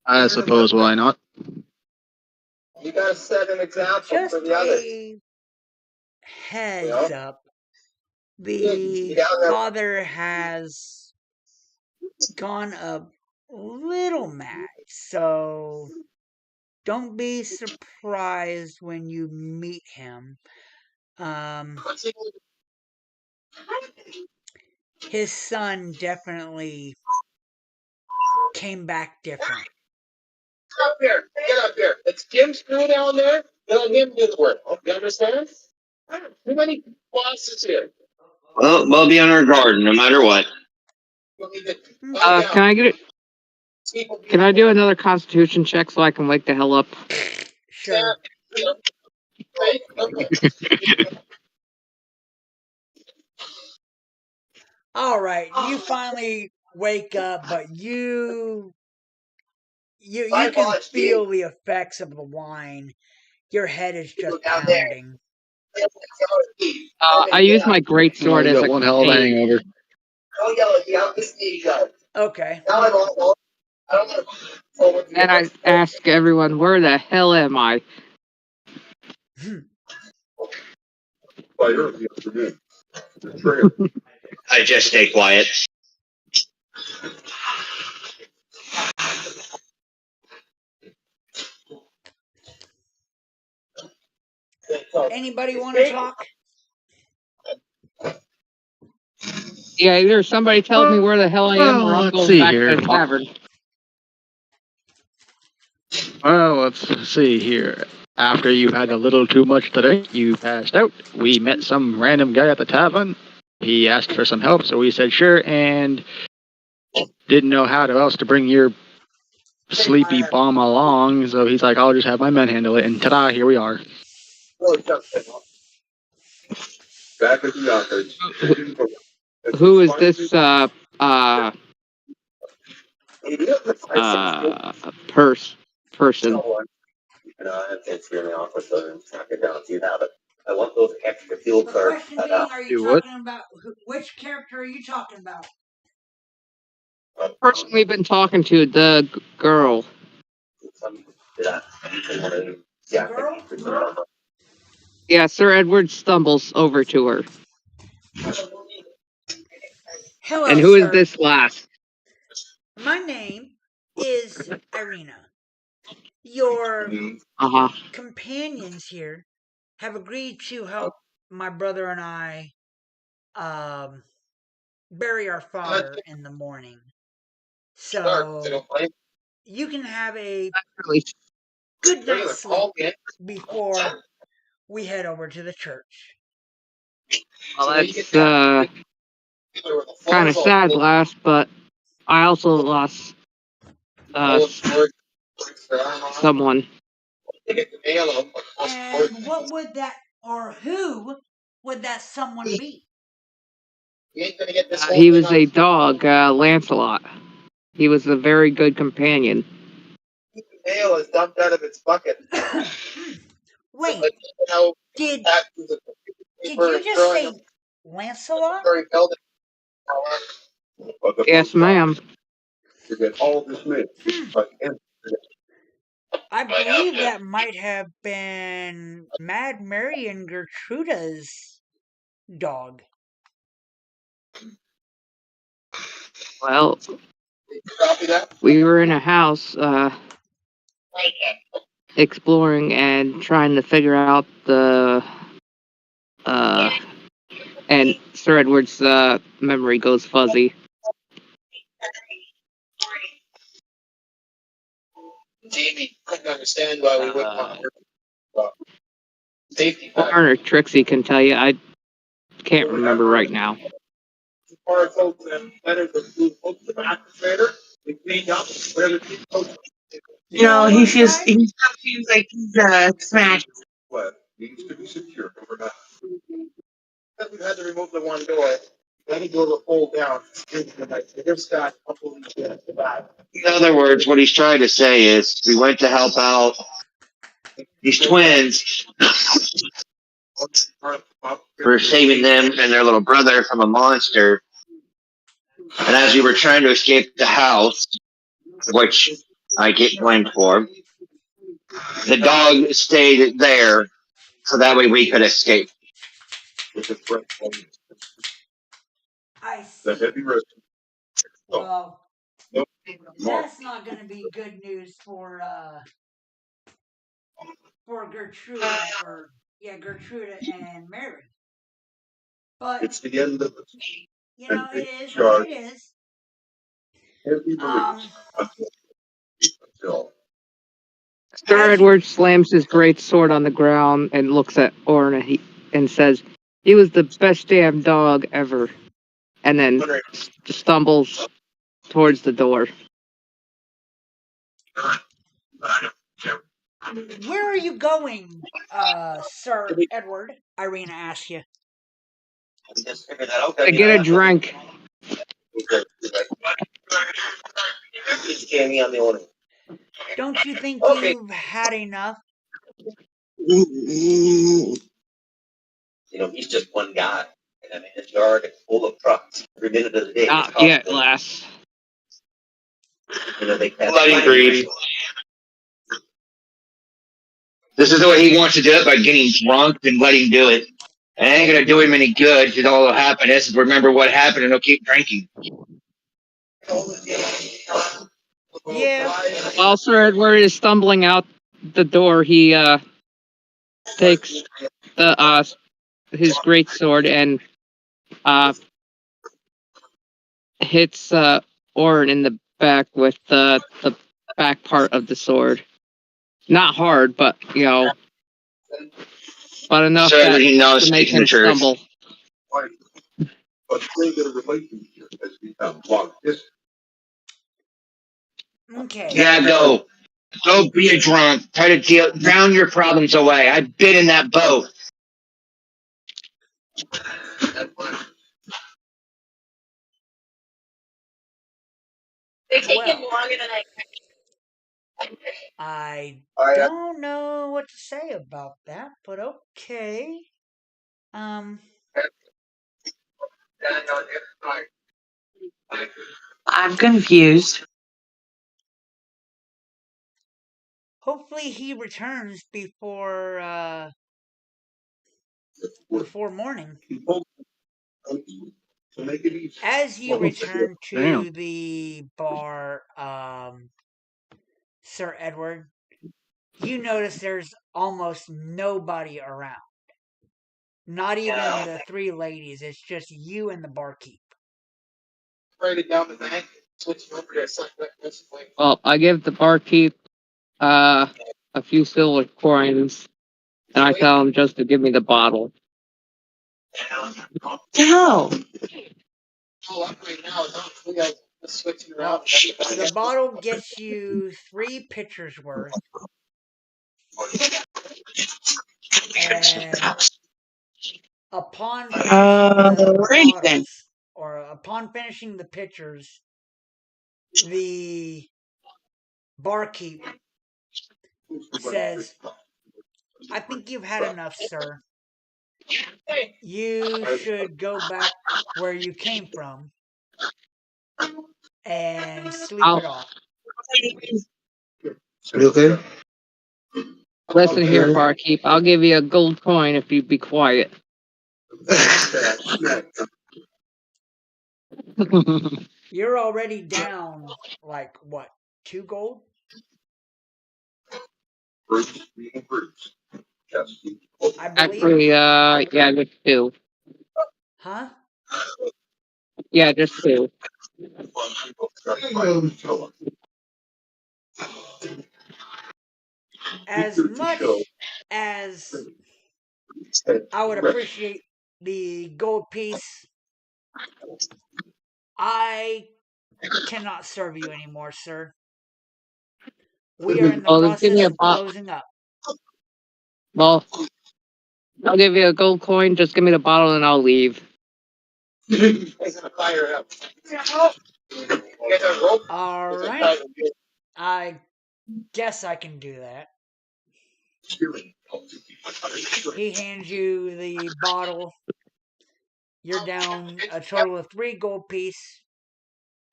I suppose why not? You gotta set an example Just for the others. a heads up. The father has gone a little mad. So don't be surprised when you meet him. Um, his son definitely came back different. Get up here. Get up here. It's Jim Screw down there. Let him do the work. You understand? Too many bosses here. Well, we'll be on our guard no matter what. Can I get it? Can I do another Constitution check so I can wake the hell up? Sure. All right, you finally wake up, but you can feel the effects of the wine. Your head is just pounding. I use my great sword You as got a one hell of a cane. hangover. Okay. And I ask everyone, where the hell am I? I just stay quiet. Anybody want to talk? Yeah, either somebody tells me where the hell I am, or I'm Let's going see back here. to the tavern. Well, let's see here. After you had a little too much to drink, you passed out. We met some random guy at the tavern. He asked for some help, so we said sure, and didn't know how else to bring your sleepy bomb along. So he's like, "I'll just have my men handle it." And ta-da, here we are. Back at the office. Who is this person? It's here in the office, so track it down. Do you have it? I want those extra fuel The cards. question being, are you Do what? talking about which character are you talking about? The person we've been talking to, the girl. Girl? Yeah, Sir Edward stumbles over to her. Hello, And who is sir. this last? My name is Irina. Your companions here have agreed to help my brother and I bury our father in the morning. So you can have a good night's sleep before we head over to the church. Well, that's kind of sad, last, but I also lost someone. And what would that, or who would that someone be? He was a dog, Lancelot. He was a very good companion. Nail is dumped out of its bucket. Wait, did you just say Lancelot? Yes, ma'am. All dismissed. I believe that might have been Mad Mary and Gertruda's dog. Well, we were in a house exploring and trying to figure out the and Sir Edward's memory goes fuzzy. Jamie couldn't understand why we wouldn't want to safety Warren or Trixie can tell you. I can't remember right now. No, he's just he seems like he's smashed. Needs to be secured overnight. We've had to remove the one door. Then he go to fold down. In other words, what he's trying to say is we went to help out these twins for saving them and their little brother from a monster. And as we were trying to escape the house, which I get blamed for, the dog stayed there so that way we could escape. I see. Well, That's not going to be good news for Gertruda or Gertruda and Mary. But It's the end of the and it they is what charge it is. heavy Um, beliefs until Sir as you Edward slams his great sword on the ground and looks at Orn and says, "He was the best damn dog ever." And then stumbles towards the door. Where are you going, Sir Edward? Irina asks you. Just figure that out. To get a drink. Jamie, I'm the owner. Don't you think Okay. you've had enough? He's just one guy. And I mean, his yard is full of trucks. Every minute of the day, it's Not yet, constant. lass. They can't let him breathe. This is the way he wants to do it, by getting drunk and let him do it. It ain't gonna do him any good, because all that'll happen is remember what happened and he'll keep drinking. Yeah. While Sir Edward is stumbling out the door, he takes the his great sword and hits Orin in the back with the back part of the sword. Not hard, but but enough So that he knows to make speaking the him truth. stumble. but say their relationship has become long distance. Okay. Yeah, go. Go be a drunk. Try to drown your problems away. I've been in that boat. They're taking Well, longer than I I don't know what to say about that, but okay. Um, I'm confused. hopefully he returns before morning. to make it easy. As you return Damn. to the bar, Sir Edward, you notice there's almost nobody around. Not even the three ladies. It's just you and the barkeep. Write it down the bank, switch it over to a select like Well, I give the barkeep a few silver coins, and I tell him just to give me the bottle. No. all up right now. We got switching around. Well, the bottle gets you 3 pitchers worth, and upon finishing the Alrighty then. bottles, or upon finishing the pitchers, the barkeep says, "I think you've had enough, sir. You should go back where you came from and sleep it I'll off." You okay? listen here, barkeep. I'll give you a gold coin if you be quiet. You're already down, like, what, 2 gold? I believe? Actually, yeah, just two. Huh? Yeah, just two. As much as I would appreciate the gold piece, I cannot serve you anymore, sir. We are in the Well, just give me process a of bottle. closing up. Well, I'll give you a gold coin. Just give me the bottle, and I'll leave. He's gonna fire it up. Get a rope. All right. I guess I can do that. He hands you the bottle. You're down a total of 3 gold piece,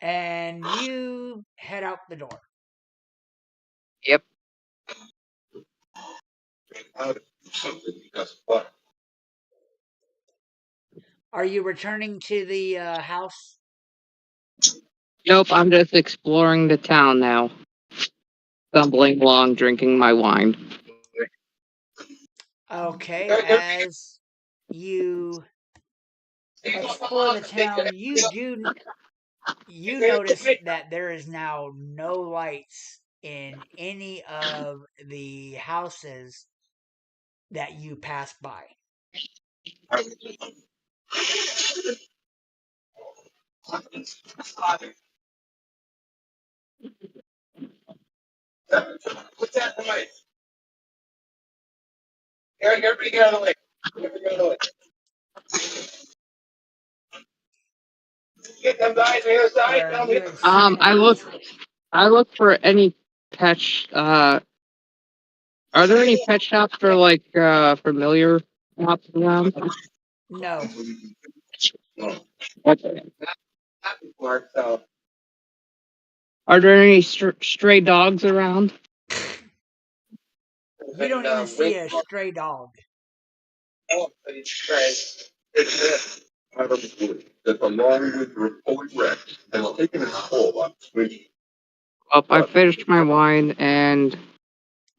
and you head out the door. Yep. Are you returning to the house? Nope, I'm just exploring the town now. Stumbling along, drinking my wine. Okay, as you explore the town, you notice that there is now no lights in any of the houses that you pass by. What's that noise? Everybody get out of the way. Everybody get out of the way. Get them guys on the other side. Where Tell you me. had seen I look for any pet. Are there any pet shops or like familiar shops around? no, Okay. Not before, so. Are there any stray dogs around? you don't even see a stray dog. Oh, but it's right. It's this. Out of the wood that along with reported wrecks has taken its toll on Sweden. Well, I finished my wine and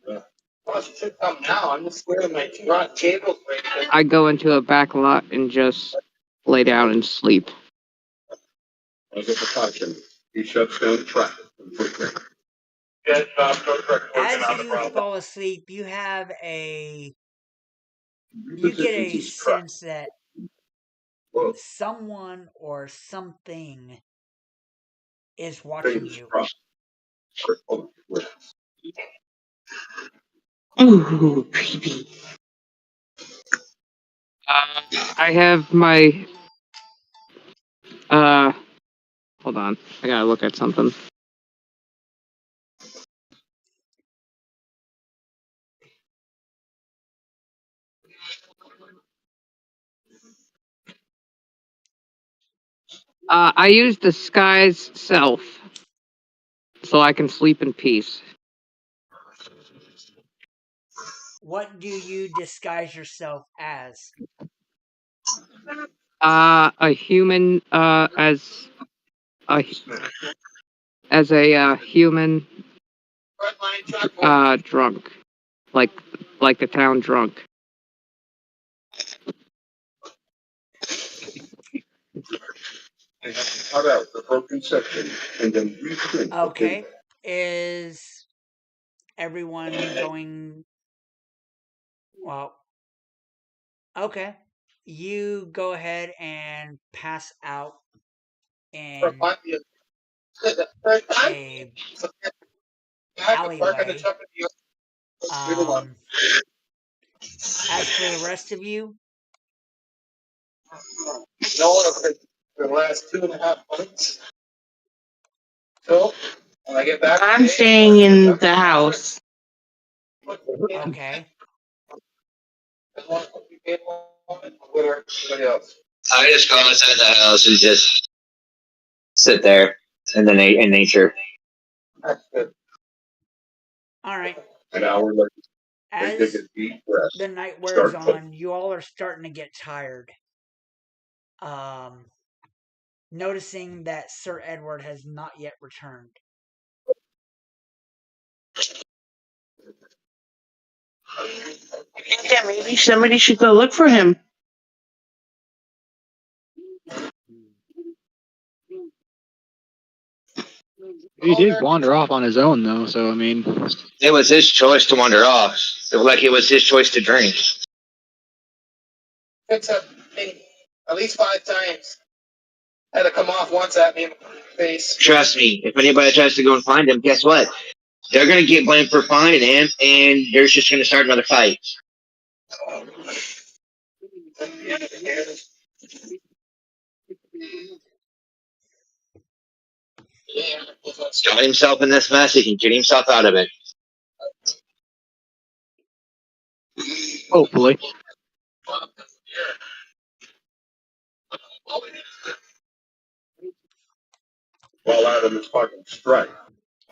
Well, she should come now. I'm just squaring my rod cables right there. I go into a back lot and just lay down and sleep. As a precaution, he shuts down traffic and footprint. Yes, go correct. Working As on the you problem. fall asleep, you get a sense that someone or something is watching you. Ooh, creepy. I have my hold on. I gotta look at something. I use disguise self so I can sleep in peace. What do you disguise yourself as? A human a as a human drunk, like the town drunk. They have to cut out the broken section and then reprint the Okay, table. is everyone going? Well, okay. You go ahead and pass out in a alleyway. Um, as for the rest of you, No, for the last 2.5 months. So when I get back, I'm staying in the house. okay. I just go outside the house and just sit there in nature. That's good. All right. An hour later, they take As a deep breath. the night wears Start playing. on, you all are starting to get tired. Um, noticing that Sir Edward has not yet returned. Yeah, maybe somebody should go look for him. He did wander off on his own, though, so I mean. It was his choice to wander off. It was like it was his choice to drink. It's at least 5 times. Had to come off once at me in my face. Trust me, if anybody tries to go and find him, guess what? They're gonna get blamed for finding him, and they're just gonna start another fight. Got himself in this mess, he can get himself out of it. Hopefully. While Adam is fucking Strahd.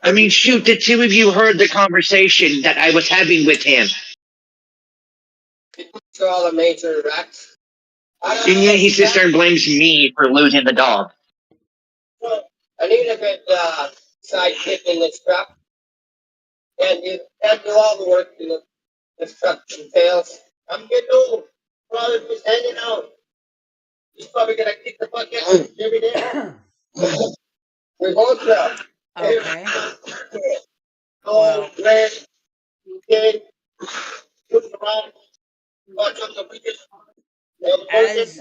I mean, shoot, the two of you heard the conversation that I was having with him. All the major wrecks. And yet he sits there and blames me for losing the dog. I need a good sidekick in this truck. And you can't do all the work in this truck entails. I'm getting old. Father was hanging out. He's probably gonna kick the bucket every day. We both now. Okay. Go, Well, Glenn, kid, put them on. Watch on the weekend. as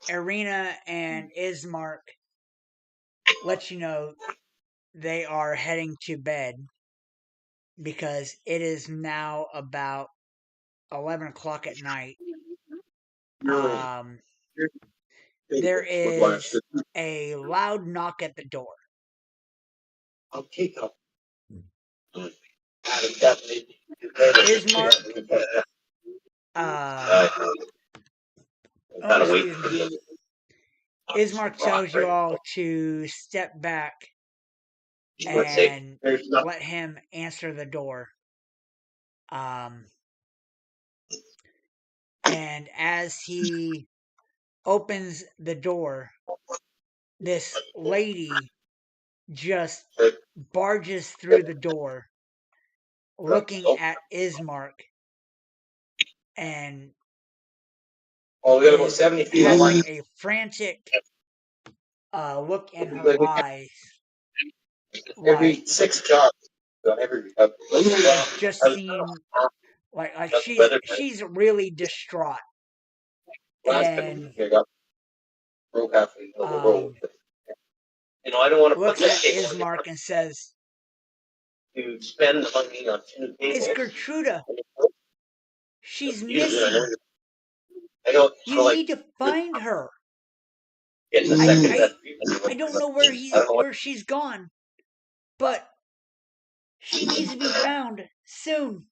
Arena and Ismark let you know they are heading to bed because it is now about 11 o'clock at night. There is a loud knock at the door. I'll kick up. Ismark, excuse me. Ismark tells you all to step back and let him answer the door. And as he opens the door, this lady just barges through the door, looking at Ismark, and we got about 70 feet has of like line. a frantic look in her eyes, Every like 6 jobs. Every she's just seen, like she's really distraught, and broke halfway down the road. I don't want to put looks at this table Ismark and says, to spend the money on 2 "It's tables. Gertruda. She's Usually missing. I don't You need to find her. get the I, second I, best I don't know where she's gone, but she needs to be found soon.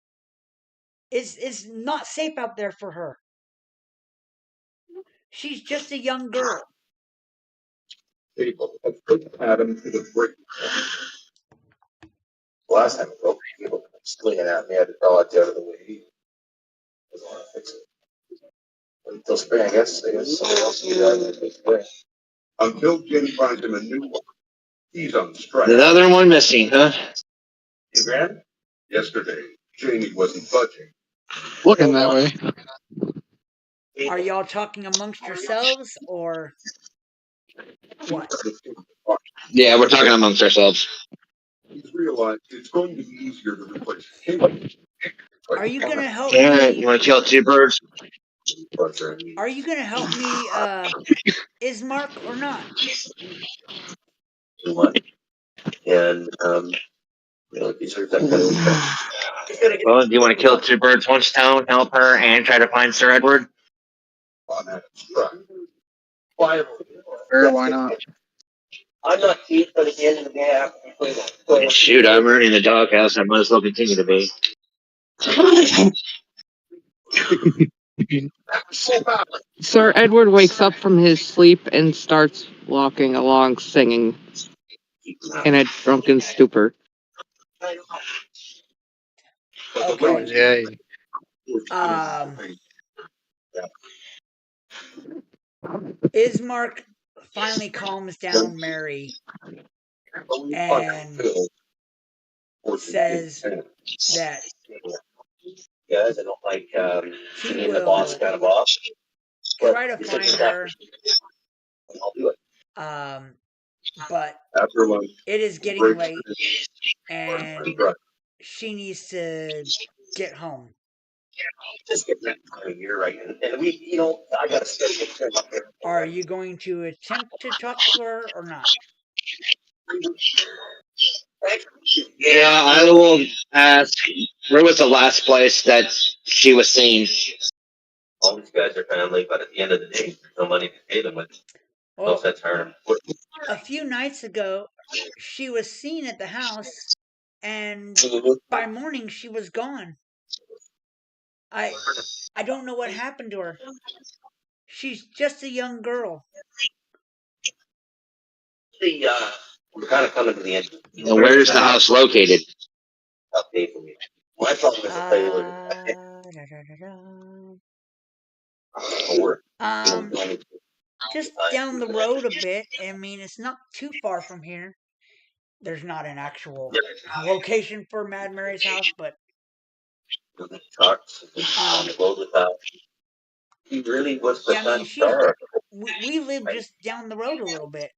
It's not safe out there for her. She's just a young girl." people. Adam to the brick. Last time I broke people swinging at me, I had to dodge out of the way. I was want to fix it. Until spring, I guess somebody else will be driving it spring. Until Jim finds him a new one. He's on strike. Another one missing, huh? Hey, Grant? Yesterday, Jamie wasn't budging. Looking that way. Are y'all talking amongst yourselves or what? Yeah, we're talking amongst ourselves. He's realized it's going to be easier to replace cable. Are you gonna help Alright, me? you want to kill 2 birds? Are you gonna help me, Ismark, or not? And these are the Well, do you want to kill 2 birds, 1 stone, help her, and try to find Sir Edward? Sure, why not? I'm not cheap, but at the end of the day, I have to play that. Shoot, I'm already in the doghouse. I might as well continue to be. Sir Edward wakes up from his sleep and starts walking along singing in a drunken stupor. Oh, Okay. yay. Ismark finally calms down Mary and says that Guys, I don't like he being the boss will kind of boss. try to find her, I'll do it. but After lunch, it is getting late and she needs to get home. just get that time of year right. And we, I got to schedule up there. Are you going to attempt to talk to her or not? Yeah, I will ask. Where was the last place that she was seen? All these guys are family, but at the end of the day, there's no money to pay them with. No Well, sense hiring. a few nights ago, she was seen at the house, and by morning she was gone. I don't know what happened to her. She's just a young girl. We're kind of coming to the end. Now, where is the house located? Update for me. My problem is to play with Da, da, da, da. work. just down the road a bit. I mean, it's not too far from here. There's not an actual location for Mad Mary's house, but Trucks on um, the road with that. He really was the yeah, I mean, sun she's star. we live just down the road a little bit.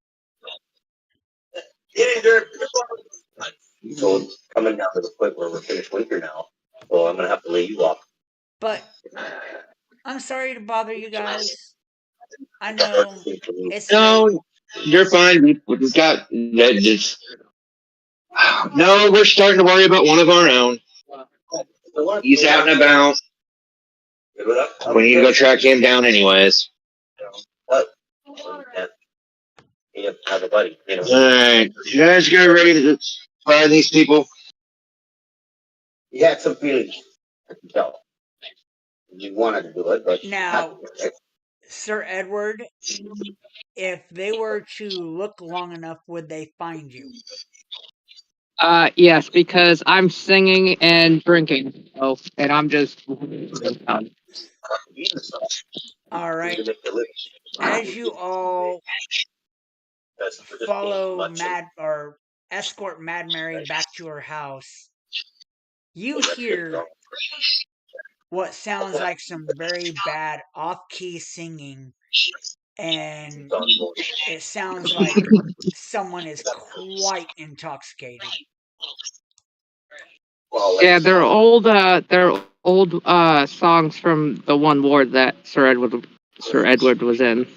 So it's coming down to the point where we're finished winter now. So I'm gonna have to lay you off. But I'm sorry to bother you guys. I know it's late. No, you're fine. We've got that. Just no. We're starting to worry about one of our own. He's out and about. We need to go track him down, anyways. But you have a buddy, you know. All right, you guys get ready to fire these people. He had some feelings, I can tell. He wanted to do it, but Now, Sir Edward, if they were to look long enough, would they find you? Yes, because I'm singing and drinking. Oh, and I'm just. All right. As you all follow Mad or escort Mad Mary back to her house, you hear what sounds like some very bad off-key singing, and it sounds like someone is quite intoxicated. Yeah, they're old. Songs from the one ward that Sir Edward was in.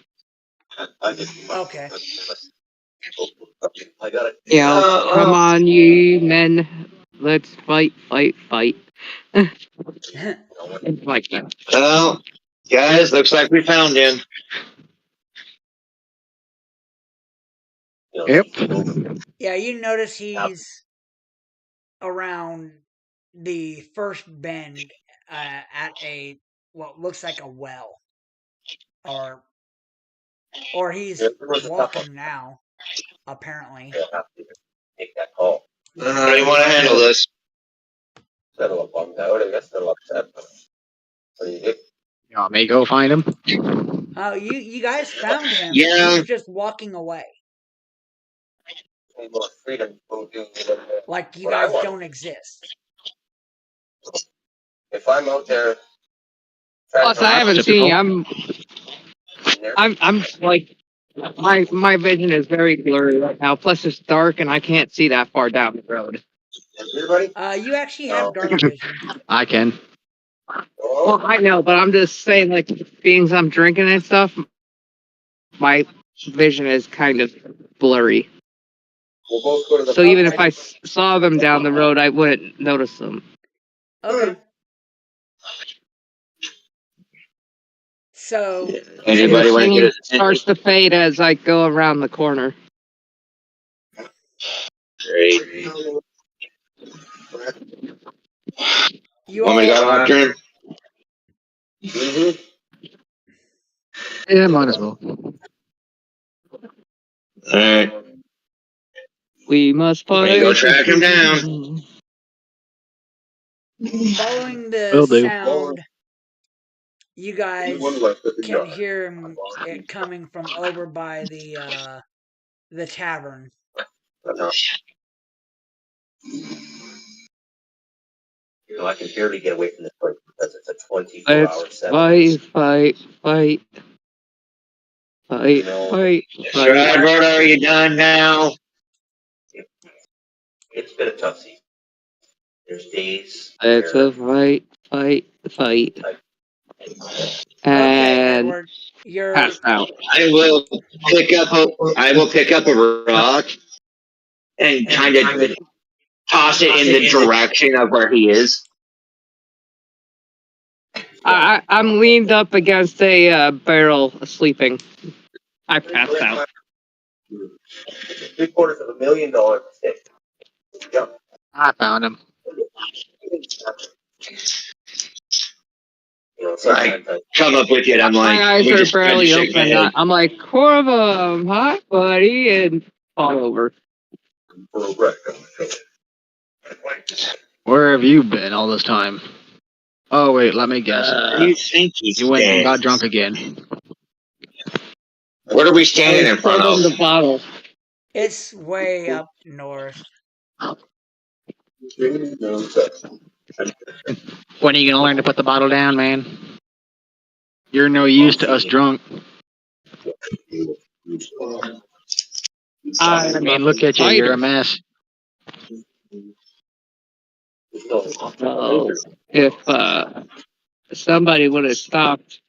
Okay. I got it. Yeah, come on, ye men, let's fight, fight, fight. It's like that. Well, guys, looks like we found him. Yep. Yeah, you notice he's around the first bend at a what looks like a well, or he's walking now. Apparently, Take that call. How do you want to handle this? Settle up on that. I guess settle upset. What do you do? You want me to go find him? oh, you guys found him. Yeah. He's just walking away, More freedom. Go do whatever. like you What I guys want. don't exist. If I'm out there, Plus, I haven't typical. seen. I'm like, my vision is very blurry right now. Plus, it's dark and I can't see that far down the road. everybody. You actually have dark vision. I can. Well, I know, but I'm just saying, like, being I'm drinking and stuff, my vision is kind of blurry. We'll both go to the. So even if I saw them down the road, I wouldn't notice them. Okay. So Anybody The want to get singing his starts to fade as I go around the corner. Great. you Want me to go all after him? Yeah, might as well. All right. We must Want me fight. to go track him down? following the Will do. sound, you guys can hear it coming from over by the tavern. You know, I can barely get away from this place because it's a 24-hour Let's 7. fight, fight, fight. Fight, You know, fight, Sir fight. Edward, are you done now? it's been a tough season. There's days. Let's where fight, fight, fight. Okay, And Edward, you're pass out. I will pick up a rock and kind of toss it in the direction of where he is. I'm leaned up against a barrel, sleeping. I passed out. $750,000 mistake. Yeah. I found him. You know, I sometimes I come up with you, and I'm like, My eyes we are just tried to barely shake my open. head. I'm like, Corva, hi, buddy, and fall over. for a wreck. Where have you been all this time? Oh wait, let me guess. You think he's You went and dead? got drunk again. What are we I standing was in front of? holding the bottle. It's way up north. When are you gonna learn to put the bottle down, man? You're no use to us drunk. I I'm a mean, look at you. You're a fighter. mess. So if somebody would have stopped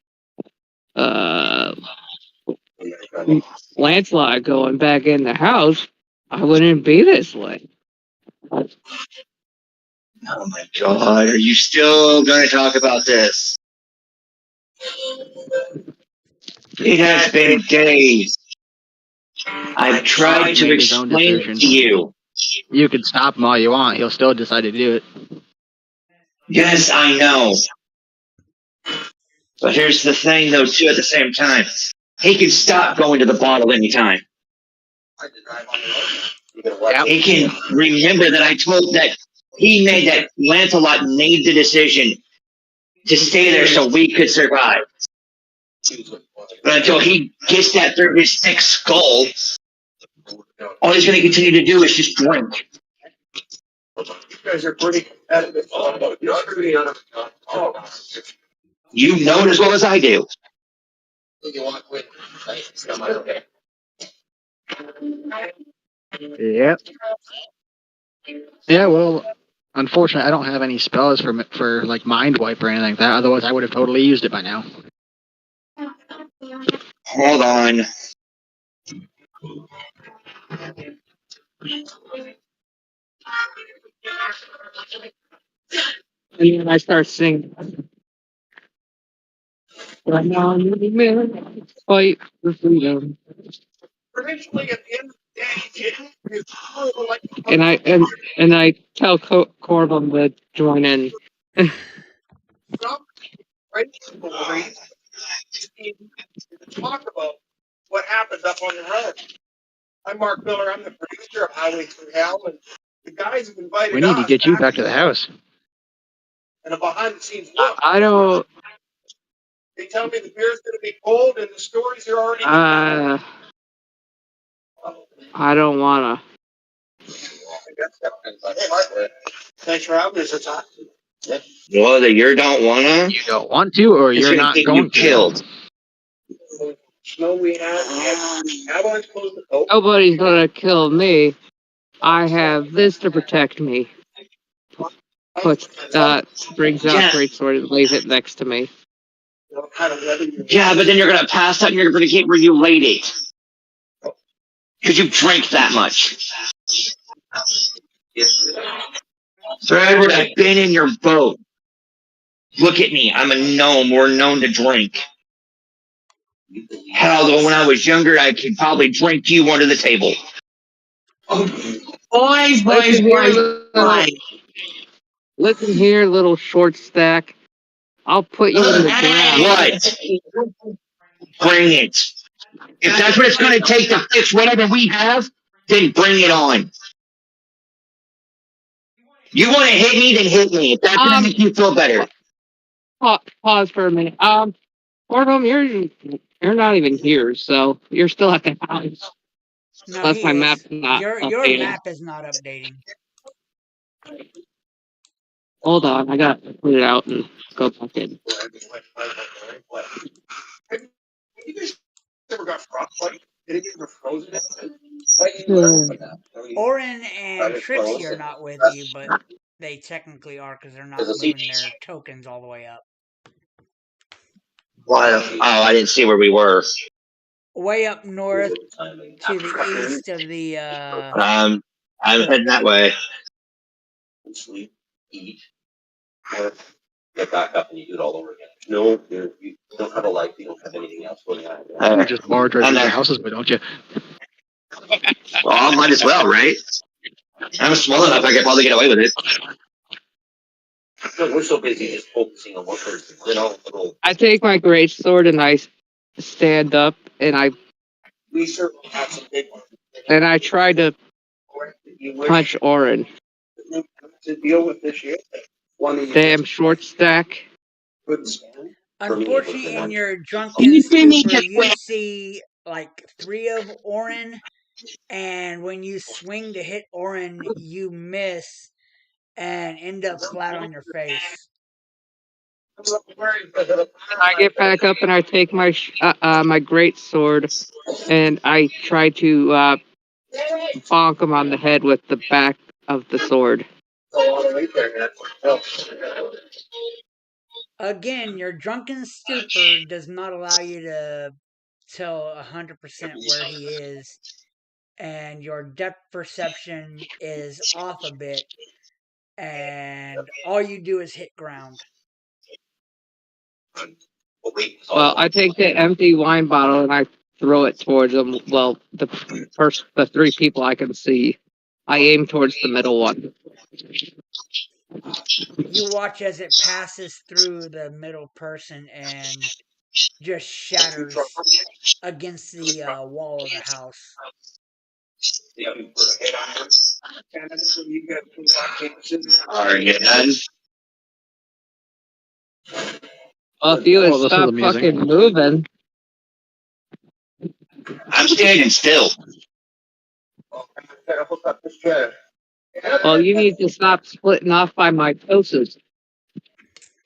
uh, Lancelot going back in the house, I wouldn't be this way. Oh my god, are you still going to talk about this? It has been days. I've tried He to made his own explain it decision. to you. You can stop him all you want. He'll still decide to do it. Yes, I know. But here's the thing, though, too, at the same time. He can stop going to the bottle anytime. Yep. He can remember that I told that he made that Lancelot made the decision to stay there so we could survive. But until he gets that through his thick skull, all he's going to continue to do is just drink. You guys are pretty competitive. You know it as well as I do. Yep. Yeah, well, unfortunately, I don't have any spells for like mind wipe or anything like that. Otherwise, I would have totally used it by now. Hold on. And then I start singing. Right now, man, fight for freedom. Eventually, at the end of the day, it's like And I tell Corbin to join in. some great stories to talk about what happened up on the road. I'm Mark Miller. I'm the producer of Highway Through Hell, and the guys have We invited need to us get you back to the house. and a behind-the-scenes look. I don't. They tell me the beer's going to be cold, and the stories are already. I don't wanna. Thanks for having us. Well, that you don't wanna. You don't want to, or It's you're gonna not get you going to. killed. Snow we have avalanche close the coast. Nobody's gonna kill me. I have this to protect me. Puts brings out Yeah. greatsword and lays it next to me. Yeah, but then you're gonna pass out and you're gonna get where you laid it. Because you drank that much. Sir Edward, I've been in your boat. Look at me. I'm a gnome. We're known to drink. Hell, though, when I was younger, I could probably drink you under the table. Boys, Listen here, little short stack. I'll put you in the ground. What? Bring it. If that's what it's going to take to fix whatever we have, then bring it on. You want to hit me, then hit me. If that's going to make you feel better. Pause for a minute. Orvum, you're not even here, so you're still at the house. No, Unless he my is. map's not Your updated. map is not updating. Hold on, I gotta put it out and go back in. You guys ever got frostbite? Did it get frozen? Orin and Trixie are not with you, but they technically are because they're not moving their tokens all the way up. What? Oh, I didn't see where we were. Way up north to the east of the. I'm heading that way. Sleep, eat, work, get back up, and you do it all over again. No, you don't have a life. You don't have anything else going on. You just barge right into the houses, but don't you? Well, I might as well, right? I'm small enough. I could probably get away with it. No, we're so busy just focusing on one person. Little. I take my great sword and I stand up and We certainly have some big ones. and I try to punch Orin. To deal with this year. Damn short stack. Unfortunately, in your drunken You see me stupor, just you see like three of Orin, and when you swing to hit Orin, you miss and end up flat on your face. I get back up and I take my great sword and I try to bonk him on the head with the back of the sword. Again, your drunken stupor does not allow you to tell 100% where he is, and your depth perception is off a bit, and all you do is hit ground. Well, I take the empty wine bottle and I throw it towards them. Well, the three people I can see. I aim towards the middle one. You watch as it passes through the middle person and just shatters against the wall of the house. Are you done? Well, if you would Well, this was stop amusing. fucking moving. I'm standing still. Well, you need to stop splitting off by mitosis.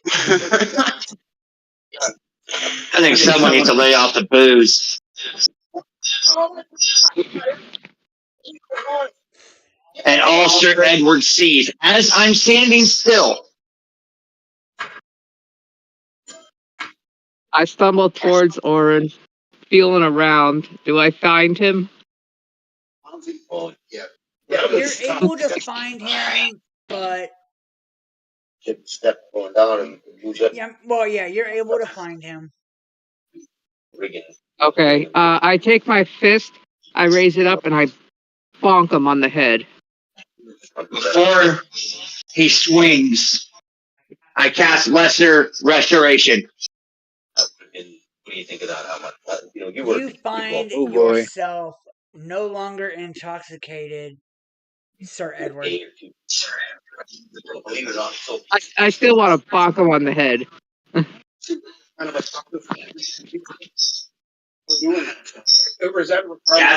I think someone needs to lay off the booze. And all Sir Edward sees, as I'm standing still, I stumble towards Orin, feeling around. Do I find him? You're able to find him, but you're able to find him. Okay, I take my fist, I raise it up, and I bonk him on the head. before he swings, I cast Lesser Restoration. What do you think of that? How much? You find Oh, boy. yourself no longer intoxicated, Sir Edward. Believe it or not, so I still want to bonk him on the head. That's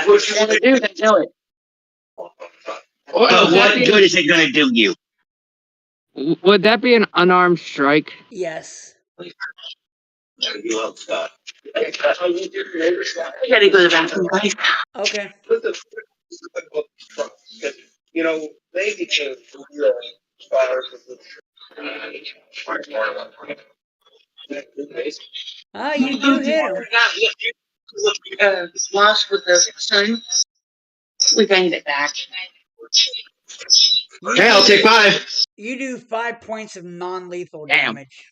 what you want to do, then do it. But what good is it going to do you? Would that be an unarmed strike? Yes. you out, Scott. I gotta go to the bathroom, guys. Okay. They became You do hit him. Lost with the sun. We banged it back. Okay, I'll take 5. You do 5 points of non-lethal Damn. damage.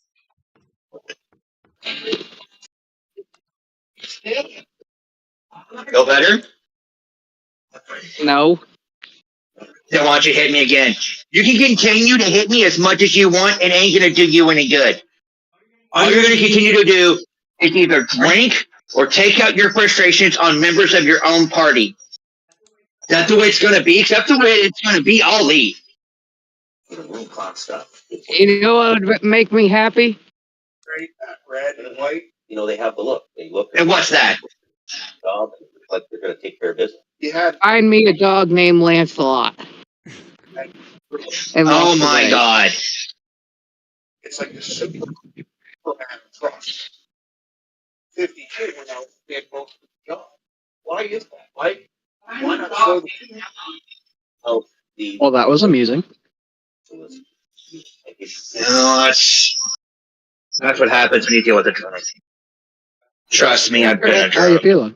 Feel better? No. Then why don't you hit me again? You can continue to hit me as much as you want, and it ain't going to do you any good. All you're going to continue to do is either drink or take out your frustrations on members of your own party. That's the way it's going to be. Except the way it's going to be, I'll leave. Room clock stuff. You know what would make me happy? red and white. They have the look. They look. And what's that? Job, like they're going to take care of business. You had Find me a dog named Lancelot. And Oh walks my away. God. it's like the Superman trust. 52 when I did most of the job. Why is that? Why not show the Oh, the Well, that was amusing. No, that's what happens when you deal with a drug. Trust me, I've been a How are you drug. feeling?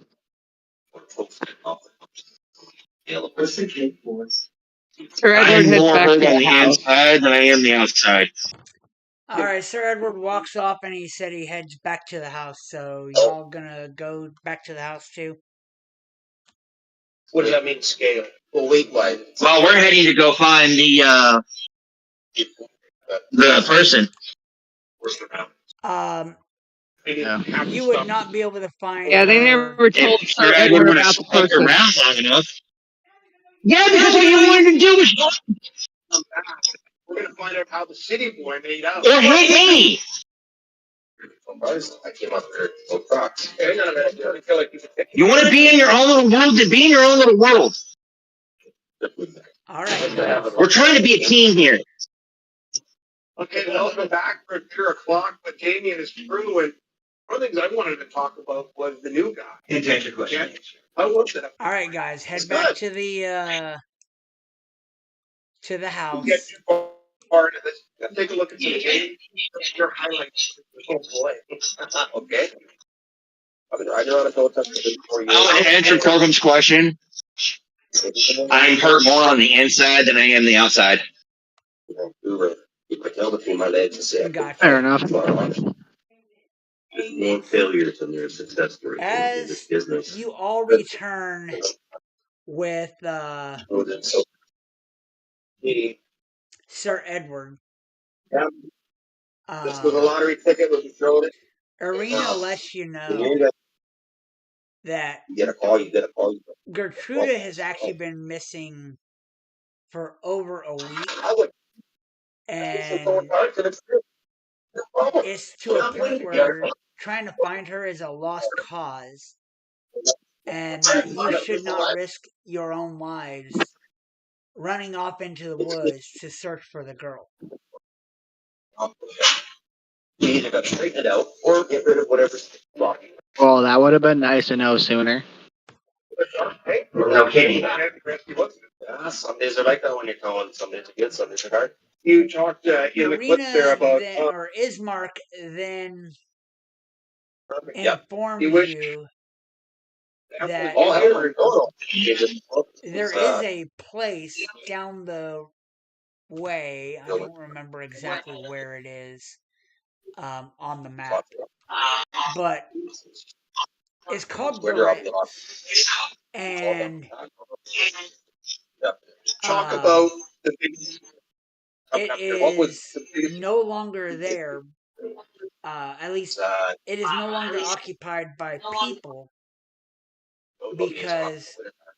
Sir Edward I'm heads more back to hurt on the the house. inside than I am the outside. Alright, Sir Edward walks off and he said he heads back to the house, so y'all gonna go back to the house too? What does that mean, scale? Well, weight-wise. Well, we're heading to go find the person. Yeah. You would not be able to find Yeah, they her. never told If Sir Strahd Edward would have about the stuck person. around long enough. Yeah, because what you wanted to do was We're going to find out how the city boy made out. or hit me. I came up there with Crocs. Hang on a minute. I feel like You want to be in your own little world, then be in your own little world. All right, guys. We're trying to be a team here. Okay, welcome back for 2 o'clock with Jamie and his crew. And one of the things I wanted to talk about was the new guy. Answer your question. Yeah. How was it? All right, guys. Head It's back good. to the Get house. too far into this. Take a look at some Jamie. Your highlights. Oh boy. Okay. I've been riding around a tow truck for 4 years. I want to answer Corbin's question. I'm hurt more on the inside than I am the outside. Uber. Keep my tail between my legs and say, Gotcha. Fair enough. name failures and their success stories in As this business. you all return with So, me, Sir Edward, Yeah. This was a lottery ticket when you throwed it. Arena lets you when know you're that you get a call, you get a call. Gertruda has actually been missing for over a week, I would and cards and it's no problem. it's to a point where trying to find her is a lost cause, and that you should not risk your own lives running off into the woods to search for the girl. You either got to straighten it out or get rid of whatever's blocking. Well, that would have been nice to know sooner. Hey, No kidding. Yeah, some days are like that when you're towing. Some days are good, some days are hard. You talked in the clip there Arena about then, or Ismark then Yep. informs You wish- you that that Oh, hell, there is a place down the way. I don't remember exactly where it is on the map, but it's called where they're off the Barrett's, and talk about the big it what was is the biggest no longer there. At least it is no longer occupied by people because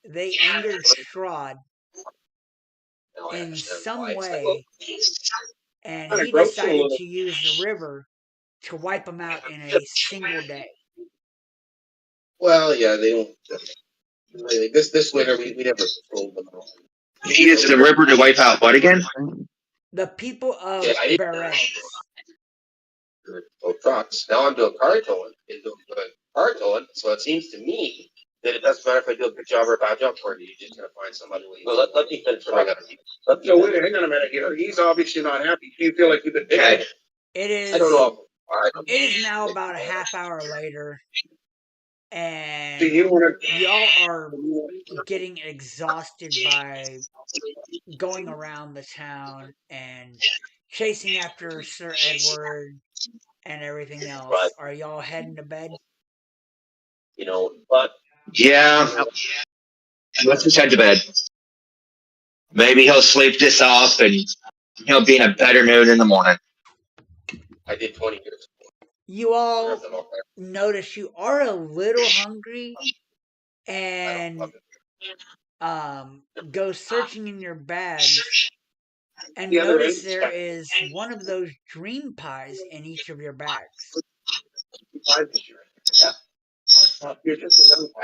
they angered Strahd in some way, and he decided to use the river to wipe them out in a single day. Well, yeah, they don't. This winter we never told them. He used the river to wipe out what again? The people of Barrett's. Trucks. Now I'm doing car towing. So it seems to me that it doesn't matter if I do a good job or a bad job for you. You're just gonna find somebody. Well, let me finish. So wait, hang on a minute here. He's obviously not happy. Do you feel like you've been Okay. It is. I don't know. It is now about a half hour later, and Do you want to? y'all are getting exhausted by going around the town and chasing after Sir Edward and everything else. Are y'all heading to bed? But Yeah. Let's just head to bed. Maybe he'll sleep this off and he'll be in a better mood in the morning. I did 20 years. You all notice you are a little hungry and go searching in your bags and notice there is one of those dream pies in each of your bags. I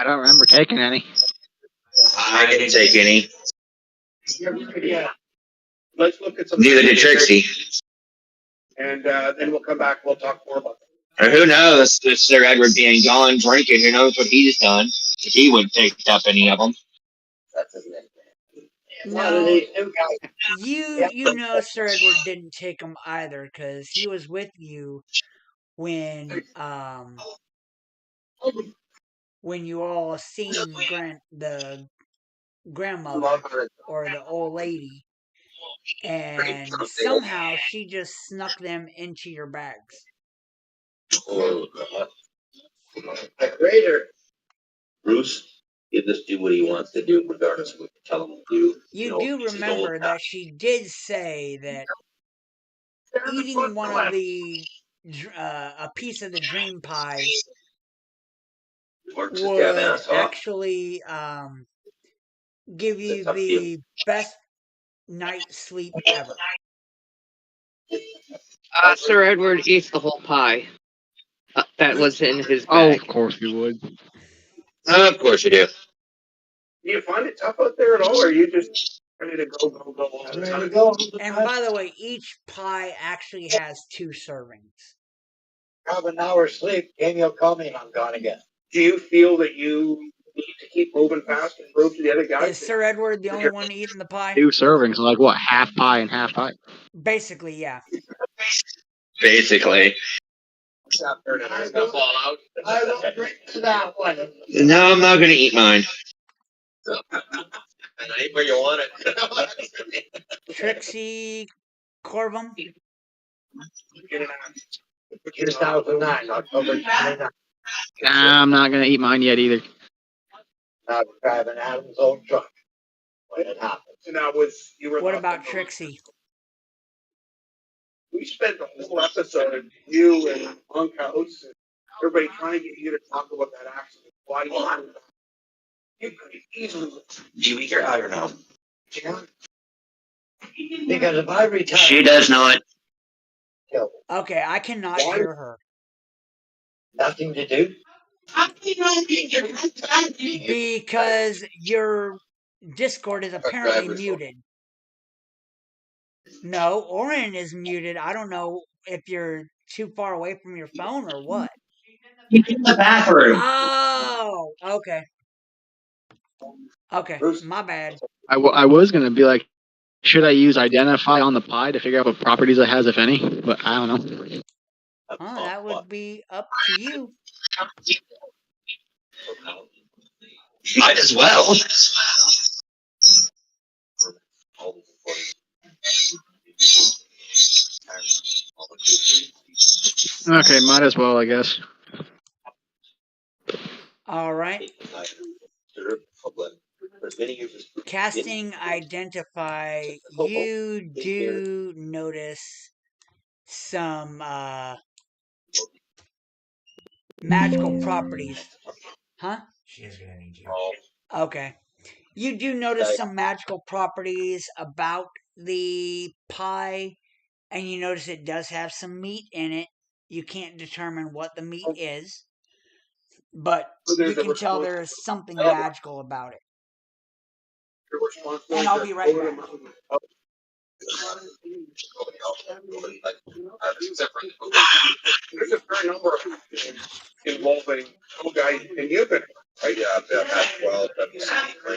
don't remember taking any. I didn't take any. Yeah. Let's look at some. Neither did Trixie. And then we'll come back. We'll talk more about Or who knows? If Sir Edward being gone drinking, who knows what he's done? If he wouldn't take up any of them. That's his name. No, you know Sir Edward didn't take them either because he was with you when you all seen the grandmother or the old lady, and somehow she just snuck them into your bags. Bruce, he'll just do what he wants to do, regardless of what you tell him to do. You do remember that she did say that eating one of the a piece of the dream pies would actually give you the best night's sleep ever. Sir Edward eats the whole pie. That was in his Oh, bag. of course you would. Of course you do. Do you find it tough out there at all, or are you just ready to go, go, go all the time? Go. And by the way, each pie actually has 2 servings. Have an hour's sleep. Jamie will call me and I'm gone again. Do you feel that you need to keep moving fast and prove to the other Is guys? Sir Edward the only one eating the pie? 2 servings, like what? Half pie and half pie. Basically, yeah. Basically. I will drink to that one. No, I'm not going to eat mine. And I ain't where you want it. Trixie Corvum? 2009, October 29th. Nah, I'm not gonna eat mine yet either. I was driving Adam's old truck when it happened. And that was you were. What about Trixie? We spent the whole episode, you and Monkhouse, and everybody trying to get you to talk about that accident. Why you could easily. Do you eat your eye or no? Because if I retire, She does not. Okay, I cannot hear her. Nothing to do. Because your Discord is apparently muted. No, Orin is muted. I don't know if you're too far away from your phone or what. He's in the bathroom. Oh, okay. Okay, my bad. I was gonna be like, should I use identify on the pie to figure out what properties it has, if any? But I don't know. Oh, that would be up to you. Might as well. Okay, might as well, I guess. All right. Casting identify, you do notice some magical properties. Huh? She's gonna need you. Okay. You do notice some magical properties about the pie, and you notice it does have some meat in it. You can't determine what the meat is, but you can tell there is something magical about it. And I'll be right back. There's a fair number of things involving guys and you've been right. Yeah, I've been at 12 WCD for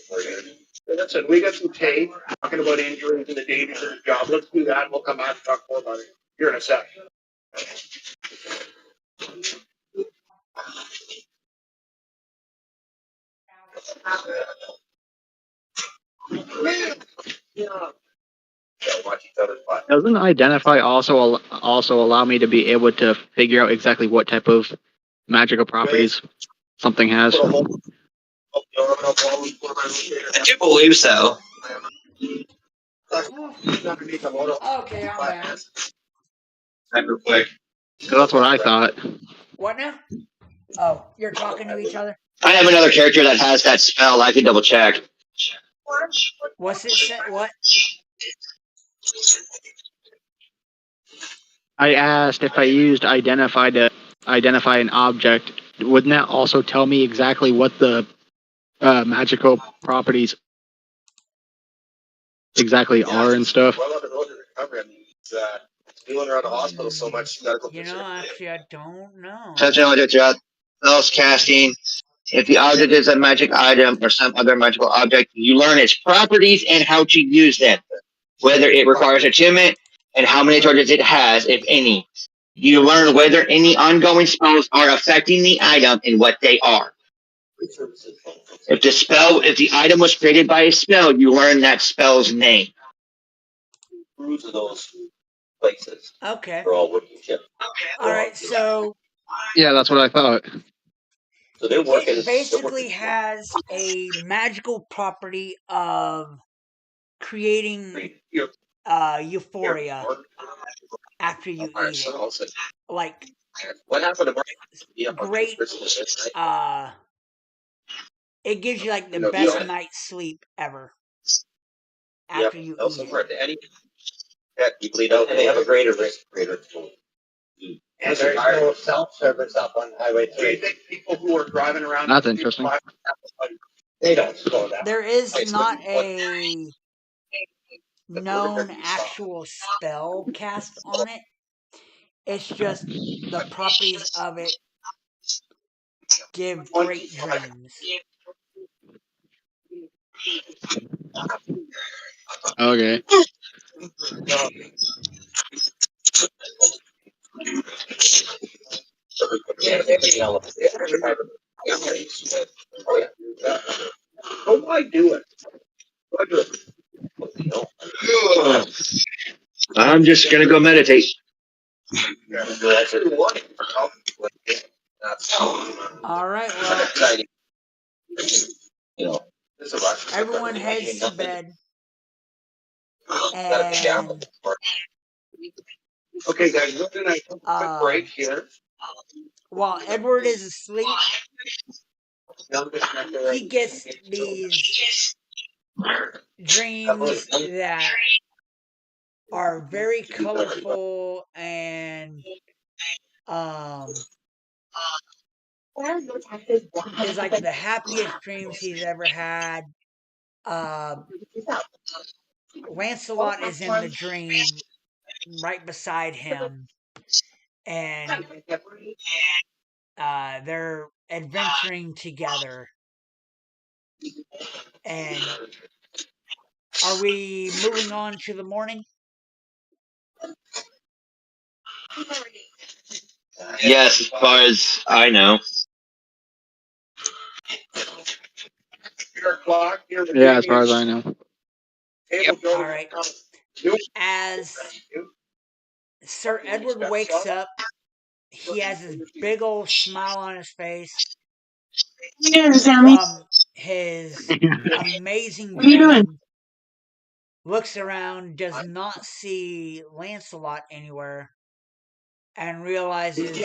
24 years. Listen, we got some tape talking about injuries and the dangers of the job. Let's do that. We'll come back and talk more about it here in a sec. Watch each other's butt. Doesn't identify also allow me to be able to figure out exactly what type of magical properties something has? I do believe so. Okay, I'm back. Hyper quick. Because that's what I thought. What now? Oh, you're talking to each other? I have another character that has that spell. I can double check. What's it say? What? I asked if I used identify to identify an object. Wouldn't that also tell me exactly what the magical properties exactly are and stuff? Well on the road to recovery. I mean, it's dealing around the hospital so much. You gotta go. You know, actually, I don't know. Touching object throughout spells casting. If the object is a magic item or some other magical object, you learn its properties and how to use them. Whether it requires attunement and how many charges it has, if any. You learn whether any ongoing spells are affecting the item and what they are. If the item was created by a spell, you learn that spell's name. Cruise of those places. Okay. They're all working together. All right, so Yeah, that's what I thought. So they're working. it basically has a magical property of creating euphoria after you eat it. Like What happened to great, it gives you like the best night's sleep ever after you eat it. Yeah, you bleed out, and they have a greater risk. And there's no self-service up on Highway 3. You think people who are driving around That's interesting. they don't slow down. There is not a known actual spell cast on it. It's just the properties of it give great dreams. Okay. Oh, why do it? Why do it? I'm just gonna go meditate. All right, well, You know, this is a rush. everyone heads to bed, and Okay, guys, we're gonna take a quick break here. while Edward is asleep, he gets these dreams that are very colorful and is like the happiest dreams he's ever had. Lancelot is in the dream right beside him, and they're adventuring together. And are we moving on to the morning? Yes, as far as I know. Yeah, as far as I know. All right. As Sir Edward wakes up, he has this big old smile on his face Yeah, Sammy. from his amazing What are you doing? dream. Looks around, does not see Lancelot anywhere, and realizes,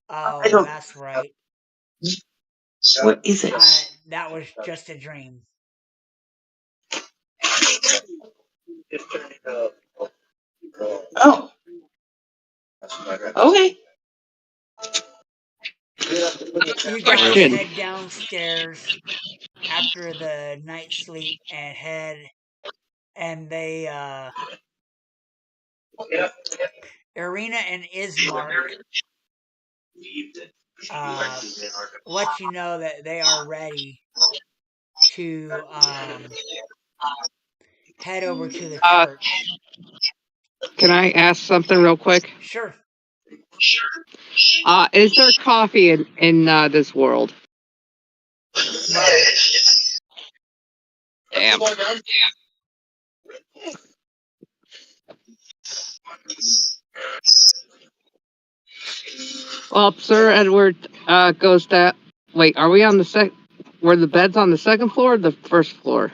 I oh, don't. that's right. What is it? That was just a dream. Oh, okay. You guys Question. head downstairs after the night sleep and they, Irina and Ismark, let you know that they are ready to, head over to the Uh, church. can I ask something real quick? Sure. Is there coffee in this world? No. Damn. Well, Sir Edward goes that. Wait, are we on the sec? Were the beds on the second floor or the first floor?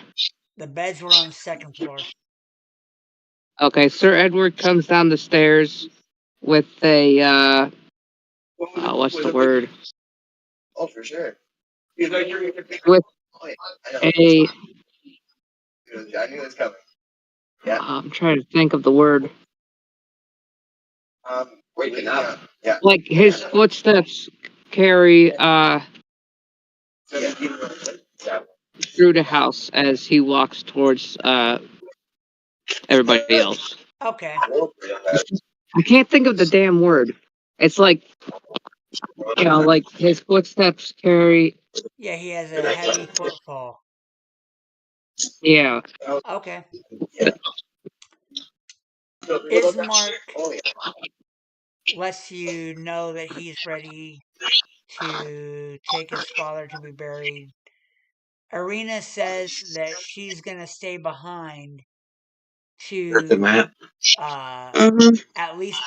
The beds were on the second floor. Okay, Sir Edward comes down the stairs with a what's the word? Oh, for sure. With I a knew it was coming. Yeah. I'm trying to think of the word. Waking up. Yeah. Like his footsteps carry through the house as he walks towards everybody else. Okay. I can't think of the damn word. It's like like his footsteps carry. Yeah, he has a heavy footfall. Yeah. Okay. Ismark lets you know that he's ready to take his father to be buried. Irina says that she's gonna stay behind to Mm-hmm. at least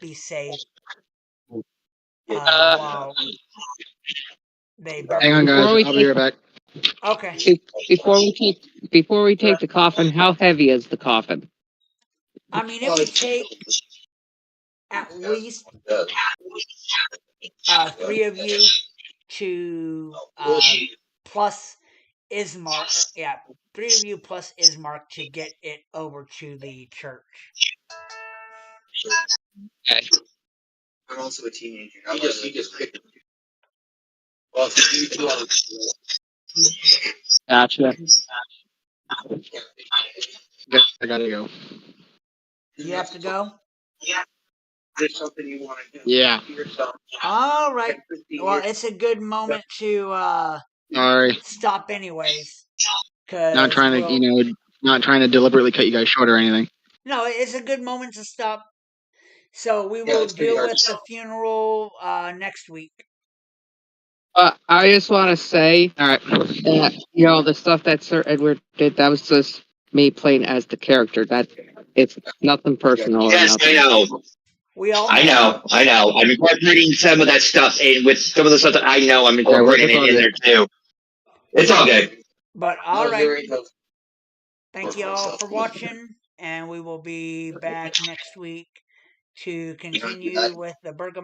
be safe Uh, while they Hang bury on, him. guys. before we I'll be right back. Okay. before we take the coffin, how heavy is the coffin? I mean, it would take at least three of you to plus Ismark. Yeah, three of you plus Ismark to get it over to the church. Okay. I'm also a teenager. He just picked. Well, so you two on Gotcha. I gotta go. You have to go? There's something you want to do. Yeah. To yourself. All right. 10, 15 Well, years. it's a good moment to Sorry. stop anyways. Not Because trying to, we'll. not trying to deliberately cut you guys short or anything. No, it's a good moment to stop. So we Yeah, will it's pretty deal hard with to the funeral next week. I just want to say All right. that the stuff that Sir Edward did, that was just me playing as the character. That it's nothing personal or Yes, I nothing. know. We all I know. know. I know. I'm incorporating some of that stuff in with some of the stuff that I know. I'm Yeah, incorporating it's it all in good. there too. It's all good. But all No right. hearing, no Thank you all for watching. And we will be back next week to continue with the Bergam.